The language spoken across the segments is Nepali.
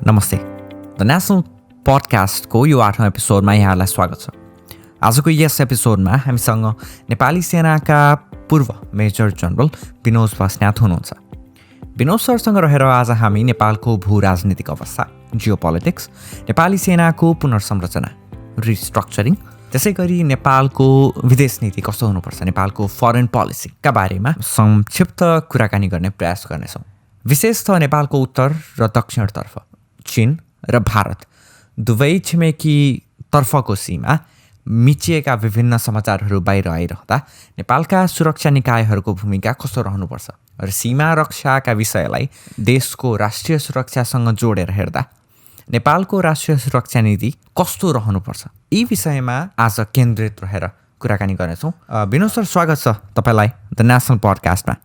नमस्ते द नेसनल पडकास्टको यो 8औं एपिसोडमा यहाँलाई स्वागत छ। आजको यस एपिसोडमा हामीसँग नेपाली सेनाका पूर्व मेजर जनरल बिनोज बस्न्यात हुनुहुन्छ। बिनोज सरसँग रहेर आज हामी नेपालको भू राजनीतिक अवस्था, जियोपोलिटिक्स, नेपाली सेनाको पुनर्संरचना, रिस्ट्रक्चरिङ, त्यसै गरी नेपालको विदेश नीति कस्तो हुनुपर्छ, नेपालको फरेन पोलिसीका बारेमा संक्षिप्त कुराकानी गर्ने प्रयास गर्नेछौँ। विशेषतः नेपालको उत्तर र दक्षिणतर्फ चीन र भारत दुवै छिमेकी तर्फको सीमा मिचिएका विभिन्न समाचारहरू बाहिर आइरहँदा नेपालका सुरक्षा निकायहरूको भूमिका कस्तो रहनुपर्छ र सीमा रक्षाका विषयलाई देशको राष्ट्रिय सुरक्षासँग जोडेर हेर्दा नेपालको राष्ट्रिय सुरक्षा नीति कस्तो रहनुपर्छ, यी विषयमा आज केन्द्रित रहेर कुराकानी गर्नेछौँ। बिनोद सर, स्वागत छ तपाईँलाई द नेसनल पडकास्टमा।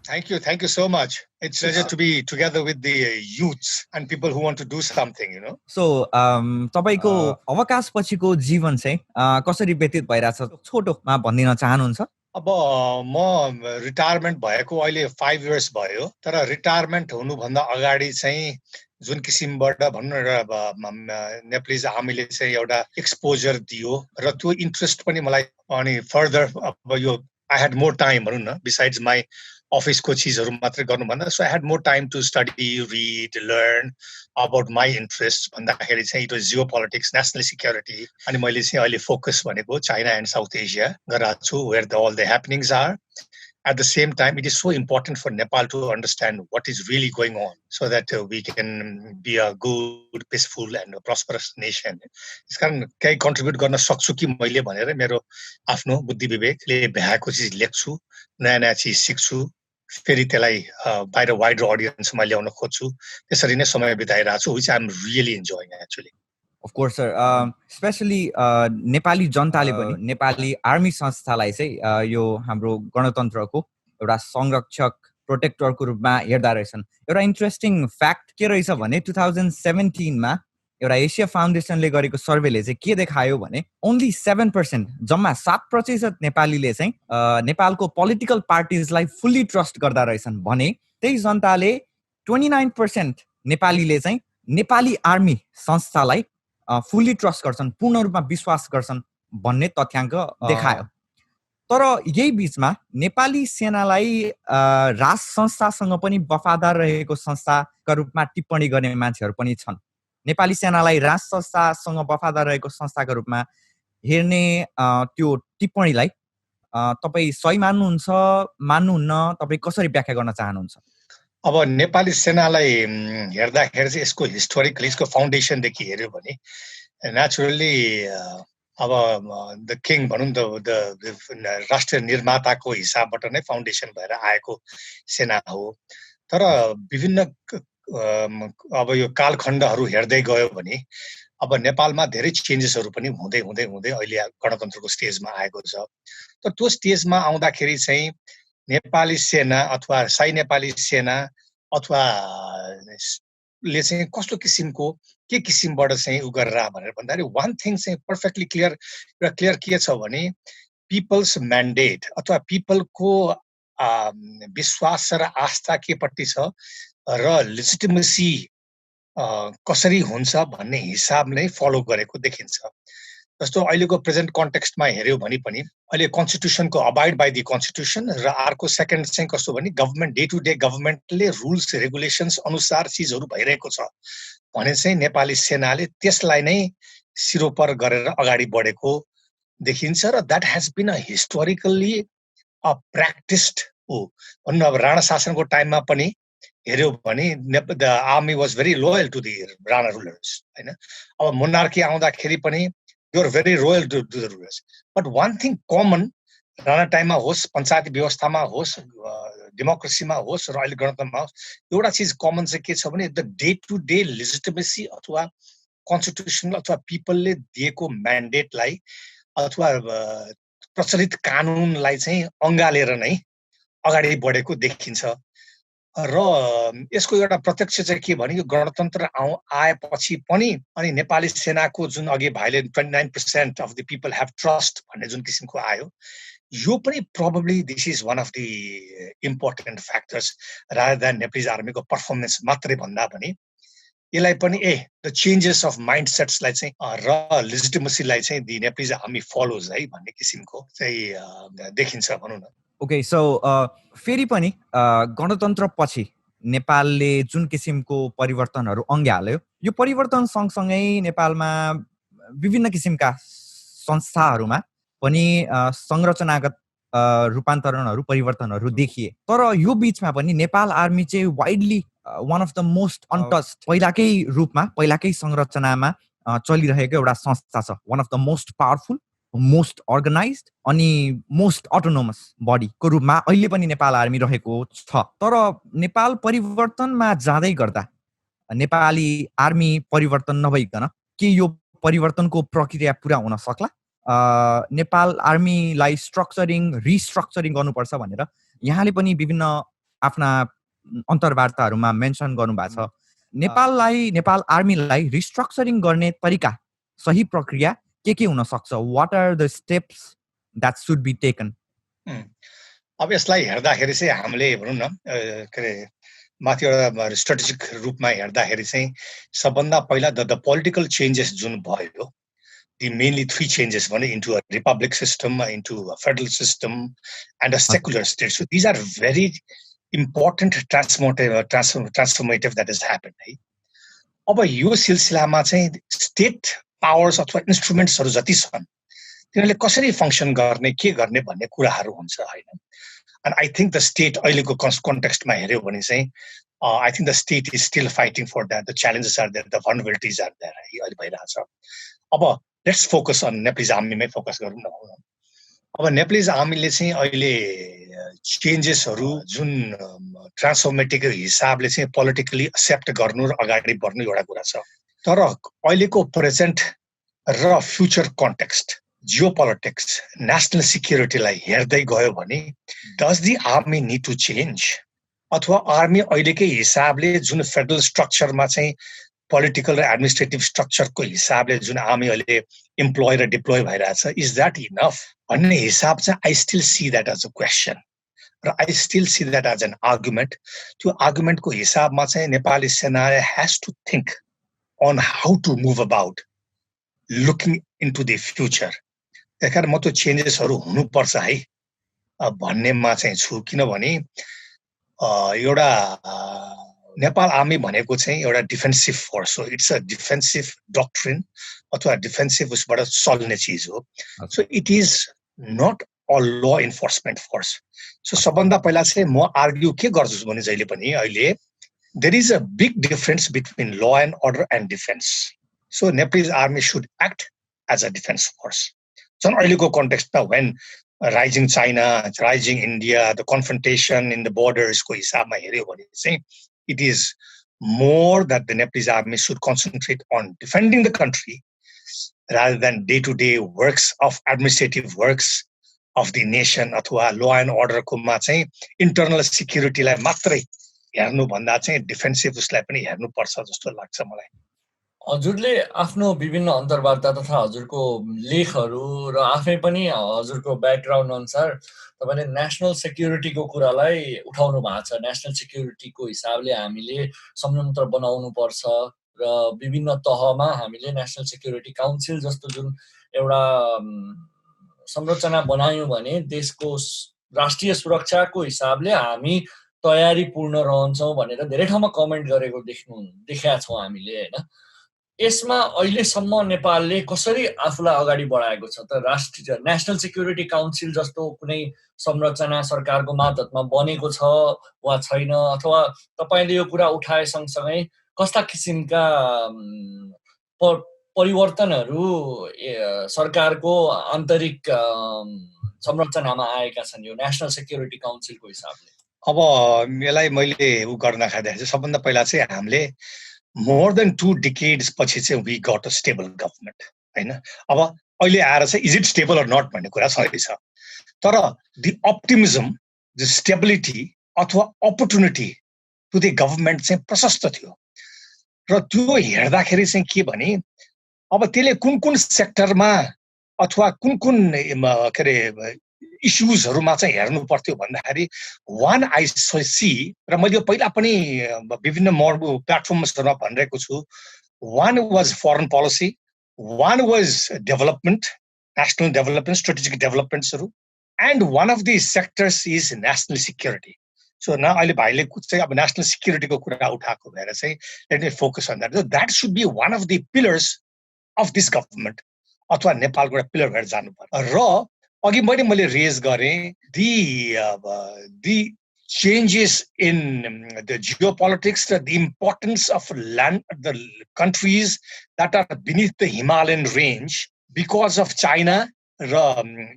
Thank you so much. It's a pleasure to be together with the youths and people who want to do something, you know. So, तपाईको अवकाश पछिको जीवन चाहिँ कसरी व्यतीत भइरहेछ, छोटोमा भनिदिन चाहनुहुन्छ? अब म रिटायरमेन्ट भएको अहिले 5 इयर्स भयो, तर रिटायरमेन्ट हुनुभन्दा अगाडि चाहिँ जुन किसिमबाट भन्नु र नेपालीज आर्मीले चाहिँ एउटा एक्सपोजर दियो र त्यो इन्ट्रेस्ट पनि मलाई अनि फर्दर अब यो आई ह्याड मोर टाइम भनौँ न, बिसाइड्स माई अफिसको चिजहरू मात्रै गर्नुभन्दा, so I had more time to study, read, learn about my interest भन्दाखेरि चाहिँ it was geopolitics, national security. अनि मैले चाहिँ अहिले फोकस भनेको चाइना एन्ड साउथ एसिया गरेर छु, where all the happenings are. At the same time, it is so important for Nepal to understand what is really going on so that we can be a good, peaceful and prosperous nation. यसकारण केही कन्ट्रिब्युट गर्न सक्छु कि मैले भनेर मेरो आफ्नो बुद्धि विवेकले भ्याएको चिज लेख्छु, नयाँ नयाँ चिज सिक्छु, फेरि त्यसलाई बाहिर वाइडर अडियन्समा ल्याउन खोज्छु। त्यसरी नै समय बिताइरहेको छु, which I am really enjoying actually. Of course, sir. Especially Nepali जनताले पनि नेपाली आर्मी संस्थालाई चाहिँ यो हाम्रो गणतन्त्रको एउटा संरक्षक, प्रोटेक्टरको रूपमा हेर्दा रहेछन्। एउटा इन्ट्रेस्टिङ फ्याक्ट के रहेछ भने 2017 मा एउटा एसिया फाउन्डेसनले गरेको सर्वेले चाहिँ के देखायो भने ओन्ली 7%, जम्मा 7% नेपालीले चाहिँ नेपालको पोलिटिकल पार्टिजलाई फुल्ली ट्रस्ट गर्दा रहेछन् भने त्यही जनताले 29% नेपालीले चाहिँ नेपाली आर्मी संस्थालाई फुल्ली ट्रस्ट गर्छन्, पूर्ण रूपमा विश्वास गर्छन् भन्ने तथ्याङ्क देखायो। तर यही बीचमा नेपाली सेनालाई राज संस्थासँग पनि वफादार रहेको संस्थाका रूपमा टिप्पणी गर्ने मान्छेहरू पनि छन्। नेपाली सेनालाई राज संस्थासँग वफादार रहेको संस्थाका रूपमा हेर्ने त्यो टिप्पणीलाई तपाईँ सही मान्नुहुन्छ, मान्नुहुन्न, तपाईँ कसरी व्याख्या गर्न चाहनुहुन्छ? अब नेपाली सेनालाई हेर्दाखेरि चाहिँ यसको हिस्टोरिकली यसको फाउन्डेसनदेखि हेऱ्यो भने नेचुरली अब द किङ भनौँ द राष्ट्रिय निर्माताको हिसाबबाट नै फाउन्डेसन भएर आएको सेना हो। तर विभिन्न अब यो कालखण्डहरू हेर्दै गयो भने अब नेपालमा धेरै चेन्जेसहरू पनि हुँदै हुँदै हुँदै अहिले गणतन्त्रको स्टेजमा आएको छ। तर त्यो स्टेजमा आउँदाखेरि चाहिँ नेपाली सेना अथवा साई नेपाली सेना अथवा ले चाहिँ कस्तो किसिमको के किसिमबाट चाहिँ उ गरेर भनेर भन्दाखेरि वान थिङ चाहिँ पर्फेक्टली क्लियर के छ भने पिपल्स म्यान्डेट अथवा पिपलको विश्वास र आस्था केपट्टि छ र लेजिटिमेसी कसरी हुन्छ भन्ने हिसाब नै फलो गरेको देखिन्छ। जस्तो अहिलेको प्रेजेन्ट कन्टेक्स्टमा हेऱ्यो भने पनि अहिले कन्स्टिट्युसनको अबाइड बाई दि कन्स्टिट्युसन र अर्को सेकेन्ड चाहिँ कस्तो भने गभर्मेन्ट डे टु डे गभर्मेन्टले रुल्स रेगुलेसन्स अनुसार चिजहरू भइरहेको छ भने चाहिँ नेपाली सेनाले त्यसलाई नै सिरोपर गरेर अगाडि बढेको देखिन्छ र that has been a historically a practised हो। भन्नु अब राणा शासनको टाइममा पनि हेऱ्यो भने the army was very loyal to the Rana rulers होइन। अब मोनार्की आउँदाखेरि पनि you are very loyal to the rulers. But one thing common, Rana टाइममा होस्, पञ्चायती व्यवस्थामा होस्, डेमोक्रेसीमा होस् र अहिले गणतन्त्रमा होस्, एउटा चिज कमन चाहिँ के छ भने the day to day legitimacy अथवा कन्स्टिट्युसन अथवा पिपलले दिएको म्यान्डेटलाई अथवा प्रचलित कानुनलाई चाहिँ अँगालेर नै अगाडि बढेको देखिन्छ। र यसको एउटा प्रत्यक्ष चाहिँ के भने यो गणतन्त्र आएपछि पनि अनि नेपाली सेनाको जुन अघि भाइले 29% of the people have trust भन्ने जुन किसिमको आयो, यो पनि probably this is one of the important factors rather than Nepali आर्मीको पर्फर्मेन्स मात्रै भन्दा पनि यसलाई पनि द चेन्जेस अफ माइन्डसेट्सलाई चाहिँ र लेजिटिमेसीलाई चाहिँ दि नेपालीज आर्मी फलोज है भन्ने किसिमको चाहिँ देखिन्छ भनौँ न। ओके, सो फेरि पनि गणतन्त्र पछि नेपालले जुन किसिमको परिवर्तनहरू अँग्याल्यो, यो परिवर्तन सँगसँगै नेपालमा विभिन्न किसिमका संस्थाहरूमा पनि संरचनागत रूपान्तरणहरू परिवर्तनहरू देखिए। तर यो बीचमा पनि नेपाल आर्मी चाहिँ widely one of the most untouched पहिलाकै संरचनामा चलिरहेको एउटा संस्था छ। One of the most powerful, most organised अनि मोस्ट अटोनोमस बडीको रूपमा अहिले पनि नेपाल आर्मी रहेको छ। तर नेपाल परिवर्तनमा जाँदै गर्दा नेपाली आर्मी परिवर्तन नभइकन के यो परिवर्तनको प्रक्रिया पुरा हुन सक्ला? नेपाल आर्मीलाई रिस्ट्रक्चरिङ गर्नुपर्छ भनेर यहाँले पनि विभिन्न आफ्ना अन्तर्वार्ताहरूमा मेन्सन गर्नुभएको छ। नेपाल आर्मीलाई रिस्ट्रक्चरिङ गर्ने तरिका, सही प्रक्रिया के हुन सक्छ? What are the steps that should be taken? अब यसलाई हेर्दाखेरि चाहिँ हामीले भनौँ न के अरे माथि एउटा स्ट्रेटेजिक रूपमा हेर्दाखेरि चाहिँ सबभन्दा पहिला द पोलिटिकल चेन्जेस जुन भयो, the mainly 3 changes, one into a republic system, into a federal system, and a secular state. So these are very important transformative that has happened. अब यो सिलसिलामा चाहिँ स्टेट पावर्स अथवा इन्स्ट्रुमेन्ट्सहरू जति छन् तिनीहरूले कसरी फङ्सन गर्ने, के गर्ने भन्ने कुराहरू हुन्छ हैन। And I think the state अहिलेको कन्टेक्स्टमा हेर्यो भने चाहिँ I think the state is still fighting for that. The challenges are there, the vulnerabilities are there. अहिले भइरहेछ। अब लेट्स फोकस अन नेपालीज आर्मीमै फोकस गरौँ न। अब नेपालीज आर्मीले चाहिँ अहिले चेन्जेसहरू जुन ट्रान्सफर्मेटिभ हिसाबले चाहिँ पोलिटिकली एक्सेप्ट गर्नु र अगाडि बढ्नु एउटा कुरा छ। तर अहिलेको प्रेजेन्ट र फ्युचर कन्टेक्स्ट, जियोपोलिटिक्स, नेसनल सिक्युरिटीलाई हेर्दै गयो भने does the army need to change, अथवा आर्मी अहिलेकै हिसाबले जुन फेडरल स्ट्रक्चरमा चाहिँ पोलिटिकल र एडमिनिस्ट्रेटिभ स्ट्रक्चरको हिसाबले जुन आर्मी अहिले इम्प्लोय र डिप्लोय भइरहेछ, इज द्याट इनफ भन्ने हिसाब चाहिँ I still see that as a question र I still see that as an argument. त्यो आर्गुमेन्टको हिसाबमा चाहिँ नेपाली सेना has to think on how to move about looking into the future. त्यही कारण म त्यो चेन्जेसहरू हुनुपर्छ है भन्नेमा चाहिँ छु। किनभने एउटा नेपाल आर्मी भनेको चाहिँ एउटा डिफेन्सिभ फोर्स हो, इट्स अ डिफेन्सिभ डक्ट्रिन अथवा डिफेन्सिभ उसबाट चल्ने चिज हो। So it is not a law enforcement force. So सबभन्दा पहिला चाहिँ म आर्ग्यु के गर्छु भने जहिले पनि अहिले there is a big difference between law and order and defence. So Nepalese army should act as a defence force. झन् अहिलेको कन्टेक्स्टमा when rising China, rising India, the confrontation in the बोर्डर्सको हिसाबमा हेऱ्यो भने चाहिँ it is more that the Nepalese army should concentrate on defending the country rather than day-to-day works of administrative works of the nation अथवा law and order को मा चाहिँ internal security लाई मात्रै हेर्नु भन्दा चाहिँ डिफेन्सिभ उसलाई पनि हेर्नु पर्छ जस्तो लाग्छ मलाई। हजुरले आफ्नो विभिन्न अन्तर्वार्ता तथा हजुरको लेखहरू र आफै पनि हजुरको ब्याकग्राउन्ड अनुसार तपाईले नेशनल सेक्युरिटीको कुरालाई उठाउनु भएको छ। नेशनल सेक्युरिटीको हिसाबले हामीले संयन्त्र बनाउनु पर्छ र विभिन्न तहमा हामीले नेशनल सेक्युरिटी काउन्सिल जस्तो जुन एउटा संरचना बनायौं भने देशको राष्ट्रिय सुरक्षाको हिसाबले हामी तयारीपूर्ण रहन्छौं भनेर धेरै ठाउँमा कमेन्ट गरेको देखेका छौं हामीले हैन। यसमा अहिलेसम्म नेपालले कसरी आफूलाई अगाडि बढाएको छ त? राष्ट्रिय नेशनल सेक्युरिटी काउन्सिल जस्तो कुनै संरचना सरकारको मातहतमा बनेको छ वा छैन? अथवा तपाईले यो कुरा उठाए सँगसँगै कस्ता किसिमका परिवर्तनहरू सरकारको आन्तरिक संरचनामा आएका छन् यो नेशनल सेक्युरिटी काउन्सिलको हिसाबले? अब यसलाई मैले गर्न खाँदाखेरि सबभन्दा पहिला चाहिँ हामीले more than 2 decades पछि चाहिँ we got a stable government हैन। अब अहिले आएर चाहिँ is it stable or not भन्ने कुरा छ। तर the optimism, the stability अथवा opportunity to the government चाहिँ प्रशस्त थियो र त्यो हेर्दाखेरि चाहिँ के भने अब त्यसले कुन कुन सेक्टरमा अथवा कुन कुन के अरे इस्युजहरुमा चाहिँ हेर्नु पर्थ्यो भन्दाखेरि वान आई सी र मैले यो पहिला पनि विभिन्न प्लेटफर्ममा भनिरहेको छु one was foreign policy one was development national development strategic डेभलपमेन्ट्सहरु and one of the sectors is national security so न अहिले भाइले चाहिँ अब नेशनल सिक्युरिटीको कुरा उठाएको भएर चाहिँ let me focus on that should be one of the pillars of this government अथवा नेपालको एउटा पिलर भएर जानुपर्छ र अघि मैले रेज गरेँ the changes in the geopolitics, the importance of the countries that are beneath the Himalayan range because of China,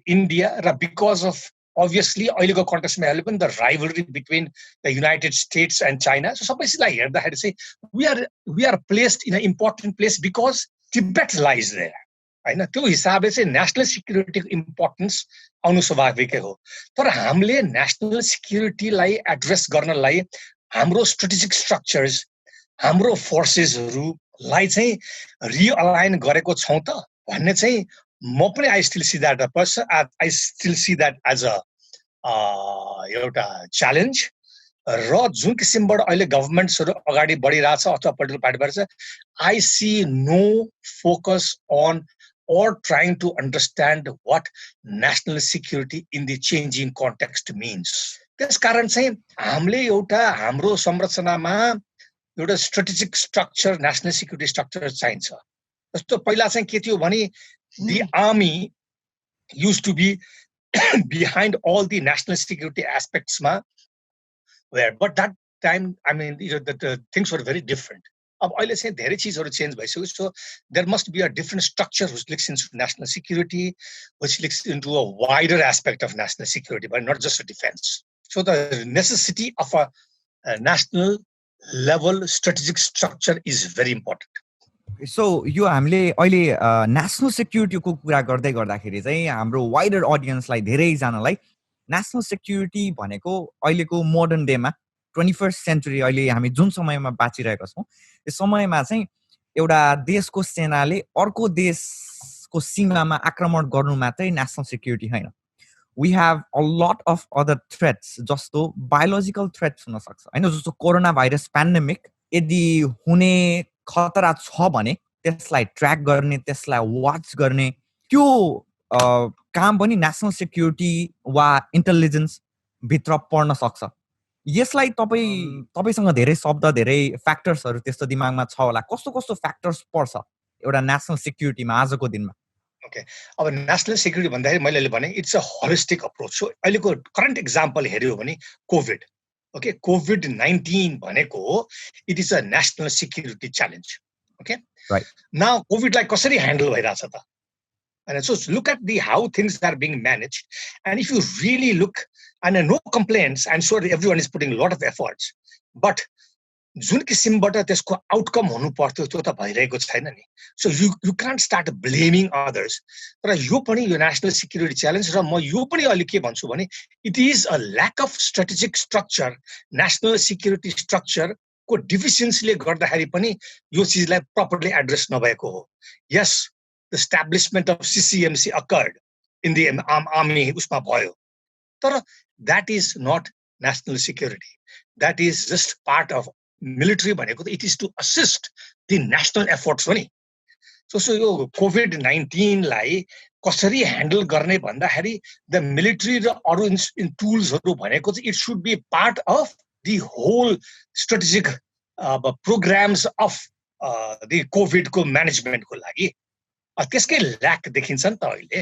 India, because of obviously अहिलेको कन्टेक्स्टमा हेर्नु पनि the rivalry between the United States and China. So सबैलाई हेर्दाखेरि चाहिँ we are placed in an important place because Tibet lies there. हैन त्यो हिसाबले चाहिँ नेशनल सिक्युरिटीको इम्पोर्टेन्स आउनु स्वाभाविकै हो तर हामीले नेशनल सिक्युरिटीलाई एड्रेस गर्नलाई हाम्रो स्ट्रेटेजिक स्ट्रक्चर्स हाम्रो फोर्सेसहरुलाई चाहिँ रिअलाइन गरेको छौं त भन्ने चाहिँ म पनि I still see that as a एउटा च्यालेन्ज र जुन किसिमबाट अहिले गभर्नमेन्ट्सहरु अगाडि बढिरहेछ अथवा पोलिटिकल पार्टीबाट चाहिँ I see no focus on or trying to understand what national security in the changing context means. त्यस कारण चाहिँ हामीले एउटा हाम्रो संरचनामा एउटा strategic structure national security structure चाहिन्छ जस्तो पहिला चाहिँ के थियो भने the army used to be behind all the national security aspects ma where but that time I mean the things were very different. अब अहिले चाहिँ धेरै चीजहरु चेन्ज भइसक्यो so there must be a different structure which looks into national security which looks into a wider aspect of national security but not just defence so the necessity of a national level strategic structure is very important so यो हामीले अहिले नेशनल सिक्युरिटीको कुरा गर्दाखेरि चाहिँ हाम्रो वाइडर अडियन्सलाई धेरै जनालाई नेशनल सिक्युरिटी भनेको अहिलेको मोडर्न डेमा 21st सेन्चुरी अहिले हामी जुन समयमा बाँचिरहेका छौं त्यो समयमा चाहिँ एउटा देशको सेनाले अर्को देशको सीमामा आक्रमण गर्नु मात्रै नेशनल सिक्युरिटी हैन we have a lot of other threats जस्तो बायोलोजिकल थ्रेट्स हुन सक्छ हैन जस्तो कोरोना भाइरस पेन्डेमिक यदि हुने खतरा छ भने त्यसलाई ट्र्याक गर्ने त्यसलाई वाच गर्ने त्यो काम पनि नेशनल सिक्युरिटी वा इन्टेलिजेन्स भित्र पर्न सक्छ यसलाई तपाईसँग धेरै शब्द धेरै फ्याक्टर्सहरु त्यस्तो दिमागमा छ होला कस्तो कस्तो फ्याक्टर्स पर्छ एउटा नेशनल सिक्युरिटीमा आजको दिनमा ओके अब नेशनल सिक्युरिटी भन्दाखेरि मैले भने it's a holistic approach so अहिलेको करेन्ट एक्जाम्पल हेर्यो भने कोभिड ओके कोभिड-19 भनेको it is a national security challenge okay right now कोभिडलाई कसरी ह्यान्डल भइराछ त And so look at how things are being managed. And if you really look, and no complaints, I'm sure everyone is putting a lot of efforts. But जुन किसिमबाट त्यसको आउटकम हुनु पर्थ्यो त्यो त भइरहेको छैन नि so you can't start blaming others तर यो पनि यो नेशनल सिक्युरिटी च्यालेन्ज र म यो पनि अलि के भन्छु भने it is a lack of strategic structure national security structure को डिफिसियन्सीले गर्दाखेरि पनि यो चीजलाई प्रपरली एड्रेस नभएको हो यस the establishment of CCMC occurred in the army usma bhayo tara that is not national security that is just part of military bhaneko it is to assist the national efforts pani so yo covid-19 lai कसरी ह्यान्डल गर्ने भन्दाखेरि the military र अरु in tools हरु भनेको चाहिँ it should be part of the whole strategic programs of the covid को management को लागि त्यसकै ल्याक देखिन्छ नि त अहिले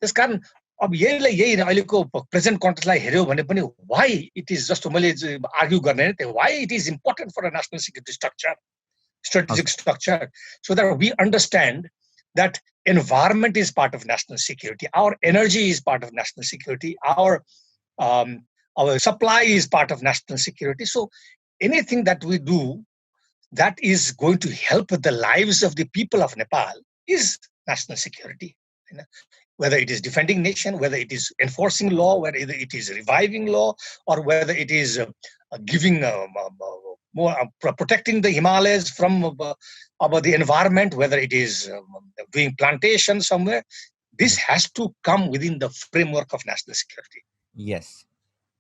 त्यसकारण अब यही अहिलेको प्रेजेन्ट कन्टेक्स्टलाई हेर्यो भने पनि व्हाई इट इज जस्तो मैले आर्ग्यु गर्ने नि why it is important for a national security structure strategic structure so that we understand that environment is part of national security our energy is part of national security our supply is part of national security so anything that we do that is going to help with the lives of the people of Nepal is national security whether it is defending nation whether it is enforcing law whether it is reviving law or whether it is giving more protecting the Himalayas from about the environment whether it is doing plantation somewhere This has to come within the framework of national security. Yes.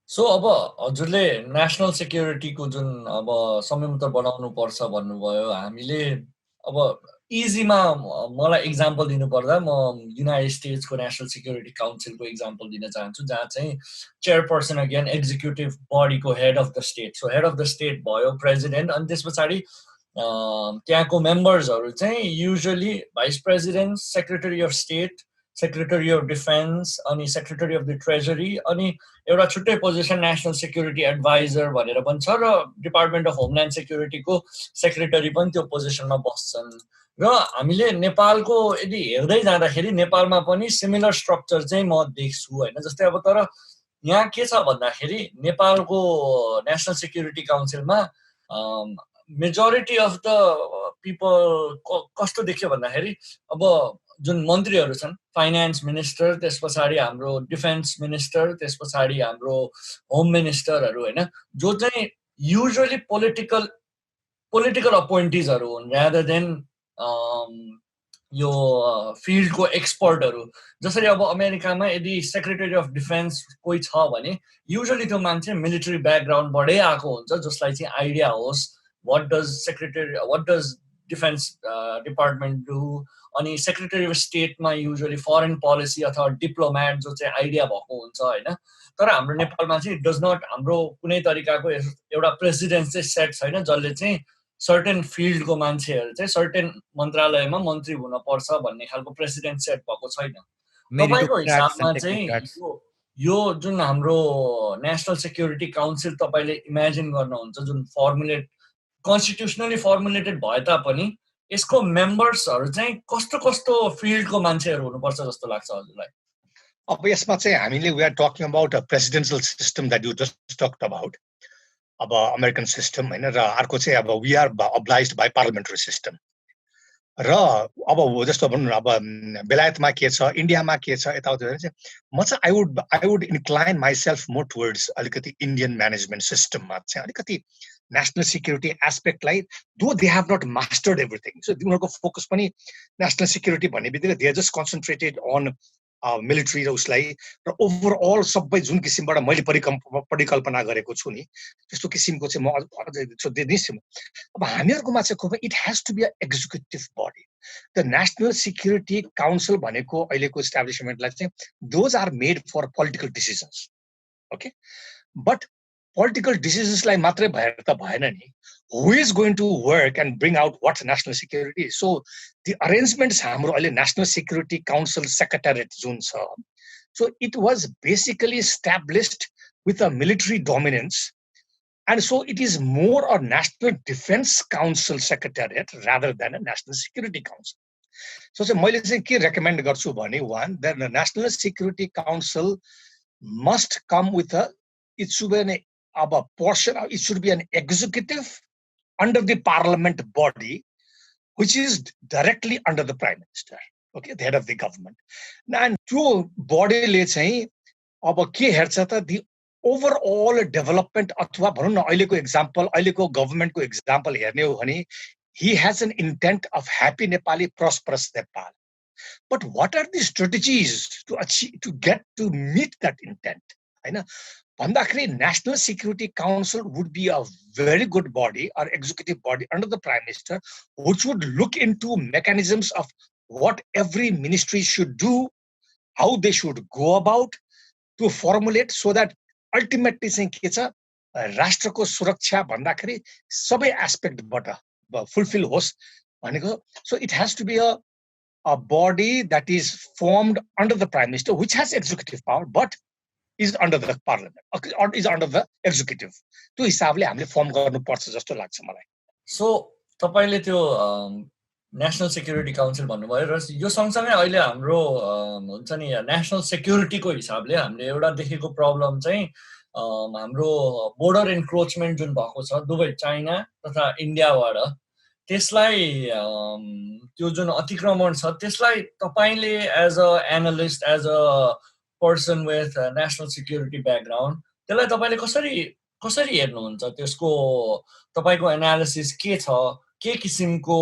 So अब हजुरले नेसनल सेक्युरिटीको जुन अब संयन्त्र बनाउनु पर्छ भन्नुभयो हामीले अब इजीमा मलाई इक्जाम्पल दिनु पर्दा म युनाइटेड स्टेट्सको नेसनल सेक्युरिटी काउन्सिलको इक्जाम्पल दिन चाहन्छु जहाँ चाहिँ चेयरपर्सन अगेन एक्जिक्युटिभ बडीको head of the state so head of the state भयो प्रेसिडेन्ट अनि त्यस पछाडि त्यहाँको मेम्बर्सहरू चाहिँ usually vice president secretary of state secretary of defence अनि सेक्रेटरी अफ द ट्रेजरी अनि एउटा छुट्टै पोजिसन नेसनल सेक्युरिटी एडभाइजर भनेर पनि छ र डिपार्टमेन्ट अफ होमल्यान्ड सेक्युरिटीको सेक्रेटरी पनि त्यो पोजिसनमा बस्छन् र हामीले नेपालको यदि हेर्दै जाँदाखेरि नेपालमा पनि सिमिलर स्ट्रक्चर चाहिँ म देख्छु होइन जस्तै अब तर यहाँ के छ भन्दाखेरि नेपालको नेसनल सेक्युरिटी काउन्सिलमा मेजोरिटी अफ द पिपल कस्तो देख्यो भन्दाखेरि अब जुन मन्त्रीहरू छन् फाइनेन्स मिनिस्टर त्यस पछाडि हाम्रो डिफेन्स मिनिस्टर त्यस पछाडि हाम्रो होम मिनिस्टरहरू होइन जो चाहिँ युजुअली पोलिटिकल अपोइन्टिजहरू हुन् रादर देन यो फिल्डको एक्सपर्टहरू जसरी अब अमेरिकामा यदि सेक्रेटरी अफ डिफेन्स कोही छ भने युजुअली त्यो मान्छे मिलिट्री ब्याकग्राउन्डबाटै आएको हुन्छ जसलाई चाहिँ आइडिया होस् what does defense department do अनि सेक्रेटरी अफ स्टेटमा युजुअली फरेन पोलिसी अथवा डिप्लोमेट जो चाहिँ आइडिया भएको हुन्छ होइन तर हाम्रो नेपालमा चाहिँ डज नट हाम्रो कुनै तरिकाको एउटा प्रेसिडेन्ट चाहिँ सेट छैन जसले चाहिँ सर्टेन फिल्डको मान्छेहरू चाहिँ सर्टेन मन्त्रालयमा मन्त्री हुन पर्छ भन्ने खालको प्रेसिडेन्ट सेट भएको छैन तपाईँको हिसाबमा चाहिँ यो जुन हाम्रो नेसनल सेक्युरिटी काउन्सिल तपाईँले इमेजिन गर्नुहुन्छ जुन फर्मुलेट कन्स्टिट्युसनली फर्मुलेटेड भए तापनि यसको मेम्बर्सहरू चाहिँ कस्तो कस्तो फिल्डको मान्छेहरू हुनुपर्छ जस्तो लाग्छ हजुरलाई अब यसमा चाहिँ हामीले we are talking about a presidential system that you just talked about अब अमेरिकन सिस्टम होइन र अर्को चाहिँ अब we are obliged by parliamentary system र अब जस्तो भनौँ न अब बेलायतमा के छ इन्डियामा के छ यताउति चाहिँ म चाहिँ I would incline myself more towards अलिकति इन्डियन म्यानेजमेन्ट सिस्टममा चाहिँ अलिकति नेसनल सेक्युरिटी एस्पेक्टलाई though they have not mastered everything so उनीहरूको फोकस पनि नेसनल सेक्युरिटी भन्ने बित्तिकै they are just concentrated on military र उसलाई र ओभरअल सबै जुन किसिमबाट मैले परिकल्पना गरेको छु नि त्यस्तो किसिमको चाहिँ म अब हामीहरूकोमा चाहिँ it has to be a executive body the national security council भनेको अहिलेको इस्टाब्लिसमेन्टलाई चाहिँ those are made for political decisions okay but political डिसिजन्सलाई मात्रै भएर त भएन नि who is going to work and bring out what's national security so the arrangements हाम्रो अहिले national security council secretariat जुन छ so it was basically established with a military dominance and so it is more a national defense council secretariat rather than a national security council so चाहिँ मैले चाहिँ के recommend गर्छु भने one that the national security council must come with a it should be a portion it should be an executive under the parliament body which is directly under the prime minister okay the head of the government and त्यो बडीले चाहिँ अब के हेर्छ त the overall development अथवा भनौं न अहिलेको एक्जाम्पल अहिलेको गभर्नमेन्टको एक्जाम्पल हेर्ने हो भने he has an intent of happy Nepali prosperous Nepal but what are the strategies to achieve to get to meet that intent हैन भन्दाखेरि National Security Council would be a very good body or executive body under the Prime Minister which would look into mechanisms of what every ministry should do, how they should go about to formulate so that ultimately चाहिँ के छ राष्ट्रको सुरक्षा भन्दाखेरि सबै एस्पेक्टबाट फुलफिल होस् भनेको so it has to be a body that is formed under the Prime Minister which has executive power but is under the parliament or is under the executive त्यो हिसाबले हामीले फर्म गर्नुपर्छ जस्तो लाग्छ मलाई सो तपाईले त्यो नेशनल सेक्युरिटी काउन्सिल भन्नुभयो र यो सँगसँगै अहिले हाम्रो हुन्छ नि नेशनल सेक्युरिटीको हिसाबले हामीले एउटा देखेको प्रब्लम चाहिँ हाम्रो बोर्डर एन्क्रोचमेन्ट जुन भएको छ दुवै चाइना तथा इन्डियाबाट त्यसलाई त्यो जुन अतिक्रमण छ त्यसलाई तपाईले as a analyst as a person with national security background त्यसलाई तपाईले कसरी हेर्नुहुन्छ त्यसको तपाईको एनालिसिस के छ के किसिमको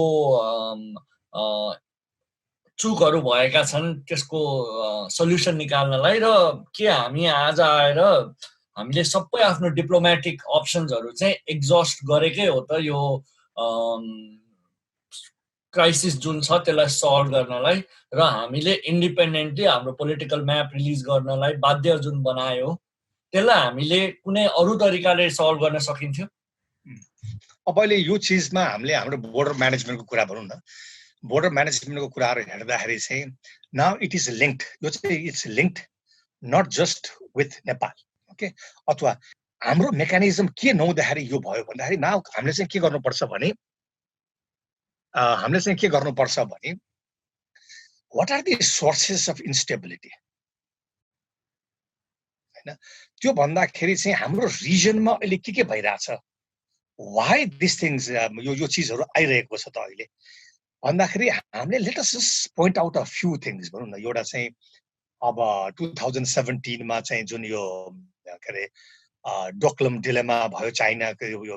चुकहरू भएका छन् त्यसको सल्युसन निकाल्नलाई र के हामी आज आएर हामीले सबै आफ्नो डिप्लोमेटिक अप्सन्सहरू चाहिँ एक्जस्ट गरेकै हो त यो क्राइसिस जुन छ त्यसलाई सल्भ गर्नलाई र हामीले इन्डिपेन्डेन्टली हाम्रो पोलिटिकल म्याप रिलिज गर्नलाई बाध्य जुन बनायो त्यसलाई हामीले कुनै अरू तरिकाले सल्भ गर्न सकिन्थ्यो? अब अहिले यो चिजमा हामीले हाम्रो बोर्डर म्यानेजमेन्टको कुरा भनौँ न, बोर्डर म्यानेजमेन्टको कुराहरू हेर्दाखेरि चाहिँ नाउ इट इज लिङ्क्ड, यो चाहिँ it's linked not just with Nepal, okay, अथवा हाम्रो मेकानिजम के नहुँदाखेरि यो भयो भन्दाखेरि नाउ हामीले चाहिँ के गर्नुपर्छ भने what are the sources of instability, हैन? त्यो भन्दाखेरि चाहिँ हाम्रो रिजनमा अहिले के भइरहेछ, वाइ दिस थिङ्स, यो चिजहरू आइरहेको छ त अहिले भन्दाखेरि हामीले let us just point out a few things भनौँ न। एउटा चाहिँ अब 2017 मा चाहिँ जुन यो के अरे डोक्लम डिलेमा भयो चाइनाको यो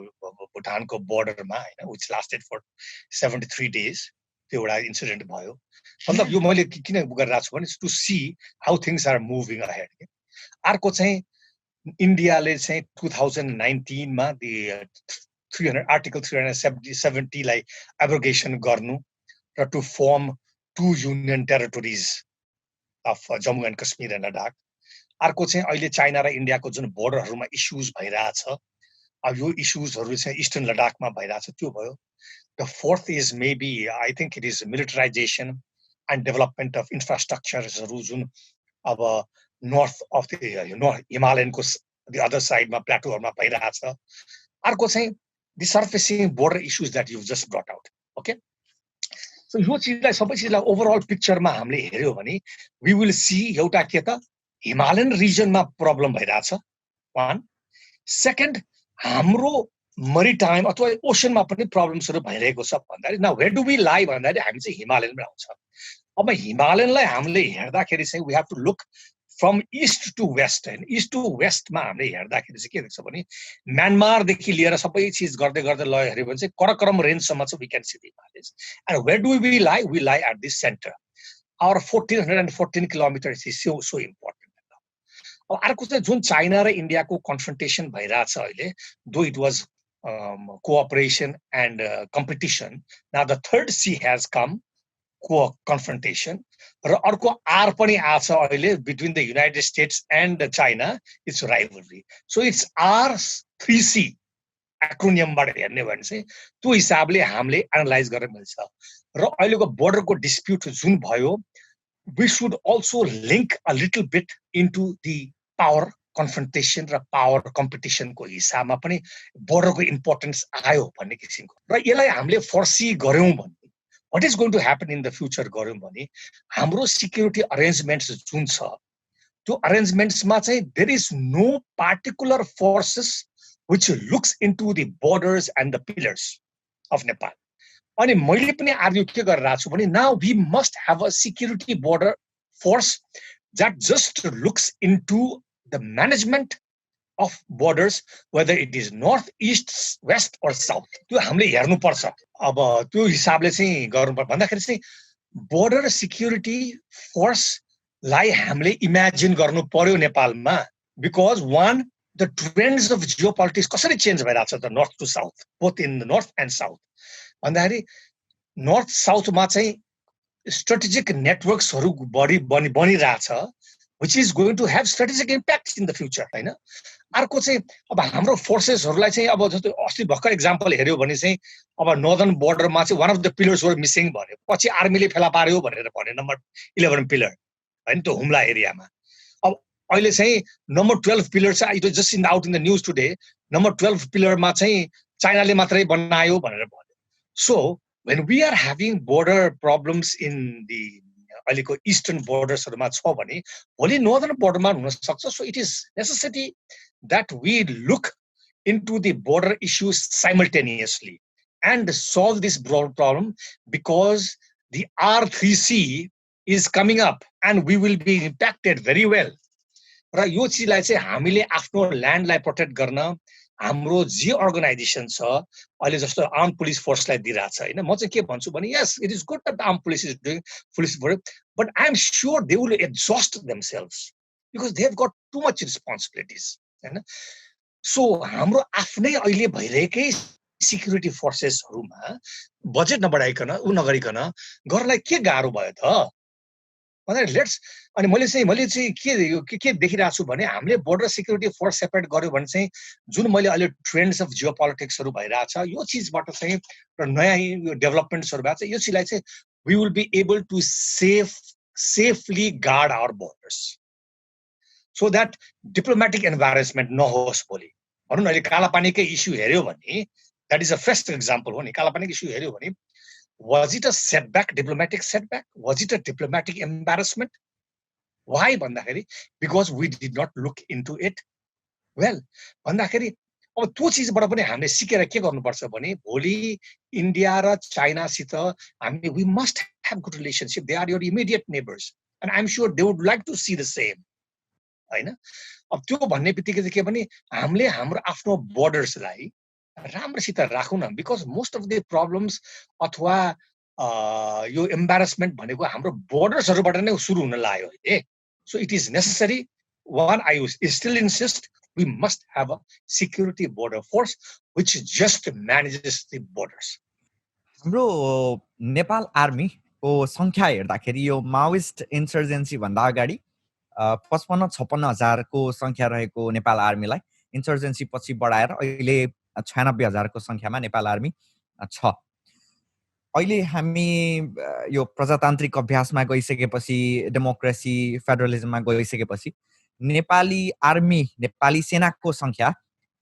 भुटानको बोर्डरमा, हैन, विच लास्टेड फर 73 days, त्यो एउटा इन्सिडेन्ट भयो। मतलब यो मैले किन गरिरहेको छु भने to see how things are moving ahead. अर्को चाहिँ इन्डियाले चाहिँ 2019 मा आर्टिकल 370 लाई एब्रोगेसन गर्नु र to form 2 union territories of Jammu and Kashmir and Ladakh. अर्को चाहिँ अहिले चाइना र इन्डियाको जुन बोर्डरहरूमा इस्युज भइरहेछ, अब यो इस्युजहरू चाहिँ इस्टर्न लद्दाखमा भइरहेछ, त्यो भयो। The fourth is maybe I think it is militarisation and development of इन्फ्रास्ट्रक्चर्सहरू जुन अब नर्थ अफ द हिमालयनको द अदर साइडमा प्लाटोहरूमा भइरहेछ। अर्को चाहिँ the surfacing border issues that you just brought out, okay. So यो चिजलाई सबै चिजलाई ओभरअल पिक्चरमा हामीले हेऱ्यौँ भने वी विल सी एउटा के त हिमालयन रिजनमा प्रब्लम भइरहेछ, वान। सेकेन्ड, हाम्रो मरिटाइम अथवा ओसनमा पनि प्रब्लम्सहरू भइरहेको छ भन्दाखेरि नाउ वेयर डु वी लाई भन्दाखेरि हामी चाहिँ हिमालयनमै आउँछ। अब हिमालयनलाई हामीले हेर्दाखेरि चाहिँ we have to look from east to west, होइन। इस्ट टु वेस्टमा हामीले हेर्दाखेरि चाहिँ के देख्छ भने म्यानमारदेखि लिएर सबै चिज गर्दै गर्दै लयो हेऱ्यो भने चाहिँ कराकोरम रेन्जसम्म चाहिँ we can see the Himalayas. And where do we lie? We lie at this centre. Our 1414 kilometres is so important. अब अर्को चाहिँ जुन चाइना र इन्डियाको कन्फ्रन्टेसन भइरहेछ अहिले, दो it was cooperation and competition, now the third she has come, confrontation. र अर्को आर पनि आछ अहिले between the United States and China, it's rivalry. So it's R3C एक्रोनियमबाट हेर्ने भने चाहिँ त्यो हिसाबले हामीले एनालाइज गर्न मिल्छ। र अहिलेको बोर्डरको डिस्प्युट जुन भयो, we should also link a little bit into the power confrontation र power competition को हिसाबमा पनि बोर्डरको इम्पोर्टेन्स आयो भन्ने किसिमको। र यसलाई हामीले फोर्सी गर्यौँ भने what is going to happen in the future गर्यौँ भने हाम्रो सिक्युरिटी अरेन्जमेन्ट्स जुन छ त्यो अरेन्जमेन्ट्समा चाहिँ there is no particular forces which looks into the borders and the pillars of Nepal। अनि मैले पनि आर्ग्यु के गरिरहेको छु भने now we must have a security border force that just looks into the management of borders, whether it is north, east, west और साउथ। त्यो हामीले हेर्नुपर्छ। अब त्यो हिसाबले चाहिँ गर्नुपर्छ भन्दाखेरि चाहिँ बोर्डर सिक्युरिटी फोर्सलाई हामीले इमेजिन गर्नु पर्यो नेपालमा। Because one, the trends of geopolitics कसरी चेन्ज भइरहेको छ त north to south, both in the north and south भन्दाखेरि नर्थ साउथमा चाहिँ स्ट्रेटेजिक नेटवर्क्सहरू बनिरहेछ, which is going to have strategic impact in the future, होइन। अर्को चाहिँ अब हाम्रो फोर्सेसहरूलाई चाहिँ अब जस्तो अस्ति भर्खर इक्जाम्पल हेऱ्यो भने चाहिँ अब नर्दर्न बोर्डरमा चाहिँ one of the pillars were missing भन्यो, पछि आर्मीले फेला पार्यो भनेर भन्यो, नम्बर 11 पिलर, होइन, त्यो हुम्ला एरियामा। अब अहिले चाहिँ नम्बर 12 पिलर चाहिँ it was just in out in the news today, number 12 पिलरमा चाहिँ चाइनाले मात्रै बनायो भनेर भन्यो। So when we are having border problems in the अहिलेको इस्टर्न बोर्डर्सहरूमा छ भने भोलि नर्दर्न बोर्डरमा हुन सक्छ। So it is necessity that we look into the border issues simultaneously and solve this problem because the R3C is coming up and we will be impacted very well. र यो चिजलाई चाहिँ हामीले आफ्नो ल्यान्डलाई प्रोटेक्ट गर्न हाम्रो जे अर्गनाइजेसन छ अहिले जस्तो आर्म पुलिस फोर्सलाई दिइरहेछ हैन म चाहिँ के भन्छु भने yes it is good that arm police is doing police work but I am sure they will exhaust themselves because they have got too much responsibilities हैन सो हाम्रो आफ्नै अहिले भइरहेकै सिक्युरिटी फोर्सेसहरुमा बजेट नबढाइकन नगरिकन गर्नलाई के गाह्रो भयो त लेट्स अनि मैले चाहिँ के देखिरहेको छु भने हामीले बोर्डर सिक्युरिटी फोर्स सेपरेट गर्यो भने चाहिँ जुन मैले अहिले ट्रेन्ड्स अफ जियोपोलिटिक्सहरु भइरहेछ यो चीजबाट चाहिँ नयाँ डेभलपमेन्ट्सहरु भएको छ यो चीजलाई चाहिँ we will be able to safely guard our borders so that diplomatic environment नहोस् भोलि भनौँ न अहिले कालापानीकै इस्यु हेर्यो भने that is a first example हो नि कालापानीको इस्यु हेर्यो भने was it a setback, diplomatic setback? Was it a diplomatic embarrassment? Why भन्दाखेरि because we did not look into it well भन्दाखेरि अब त्यो चीजबाट पनि हामीले सिकेर के गर्नुपर्छ भने भोलि इन्डिया र चाइनासित हामी we must have good relationship. They are your immediate neighbors and I'm sure they would like to see the same. हैन अब त्यो भन्ने बित्तिकै के भने हामीले हाम्रो आफ्नो बोर्डर्सलाई राम्रोसित राखौँ न because most of the problems अथवा यो एम्बारेसमेन्ट भनेको हाम्रो बोर्डर्सहरुबाट नै सुरु हुन लाग्यो है so it is necessary one I still insist we must have a security border force which just manages the borders हाम्रो नेपाल आर्मीको संख्या हेर्दाखेरि यो माओइस्ट इन्सर्जेन्सी भन्दा अगाडि 55-56 हजारको संख्या रहेको नेपाल आर्मीलाई इन्सर्जेन्सी पछि बढाएर अहिले 96 हजारको संख्यामा नेपाल आर्मी छ अहिले हामी यो प्रजातान्त्रिक अभ्यासमा गइसकेपछि डेमोक्रेसी फेडरलिजममा गइसकेपछि नेपाली आर्मी नेपाली सेनाको संख्या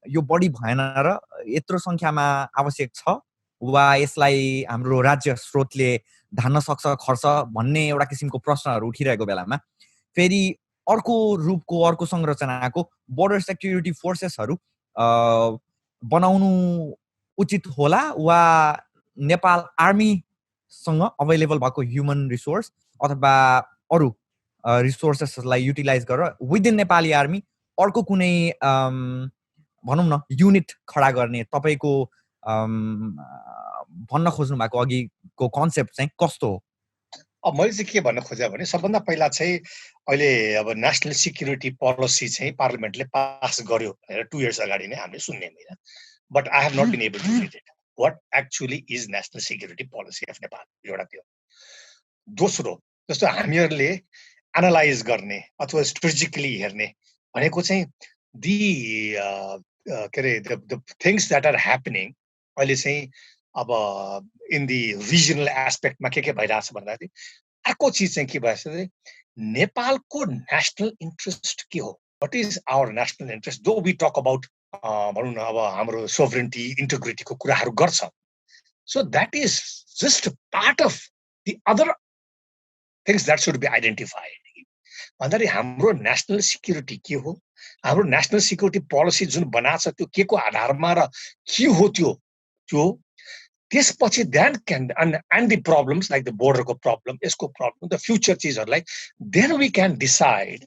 यो बढी भएन र यत्रो संख्यामा आवश्यक छ वा यसलाई हाम्रो राज्य स्रोतले धान्न सक्छ खर्च भन्ने एउटा किसिमको प्रश्नहरू उठिरहेको बेलामा फेरि अर्को रूपको अर्को संरचनाको बोर्डर सेक्युरिटी फोर्सेसहरू बनाउनु उचित होला वा नेपाल आर्मीसँग अवेलेबल भएको ह्युमन रिसोर्स अथवा अरू रिसोर्सेसलाई युटिलाइज गरेर विदिन नेपाली आर्मी अर्को कुनै भनौँ न युनिट खडा गर्ने तपाईको भन्न खोज्नु भएको अघिको कन्सेप्ट चाहिँ कस्तो हो अब मैले चाहिँ के भन्न खोजेँ भने सबभन्दा पहिला चाहिँ अहिले अब नेशनल सिक्युरिटी पोलिसी चाहिँ पार्लियामेन्टले पास गर्यो भनेर 2 इयर्स अगाडि नै हामीले सुन्ने होइन but I have not been able to read it what actually is national security policy of Nepal एउटा त्यो दोस्रो जस्तो हामीहरूले एनालाइज गर्ने अथवा स्ट्रेटेजिकली हेर्ने भनेको चाहिँ दि के are the things that are happening अहिले चाहिँ अब इन दि रिजनल एस्पेक्टमा के भइरहेछ भन्दाखेरि अर्को चिज चाहिँ के भएछ भने नेपालको नेशनल इन्ट्रेस्ट के हो what is our national interest though we talk about भनौँ न अब हाम्रो सोभरेन्टी इन्टिग्रिटीको कुराहरू गर्छ so that is just part of the other things that should be identified भन्दाखेरि हाम्रो नेशनल सिक्युरिटी के हो हाम्रो नेशनल सिक्युरिटी पोलिसी जुन बनाएको छ त्यो के को आधारमा र के हो त्यो त्यसपछि then can and the problems like the बोर्डरको प्रब्लम यसको प्रब्लम द फ्युचर चिजहरूलाई then we can decide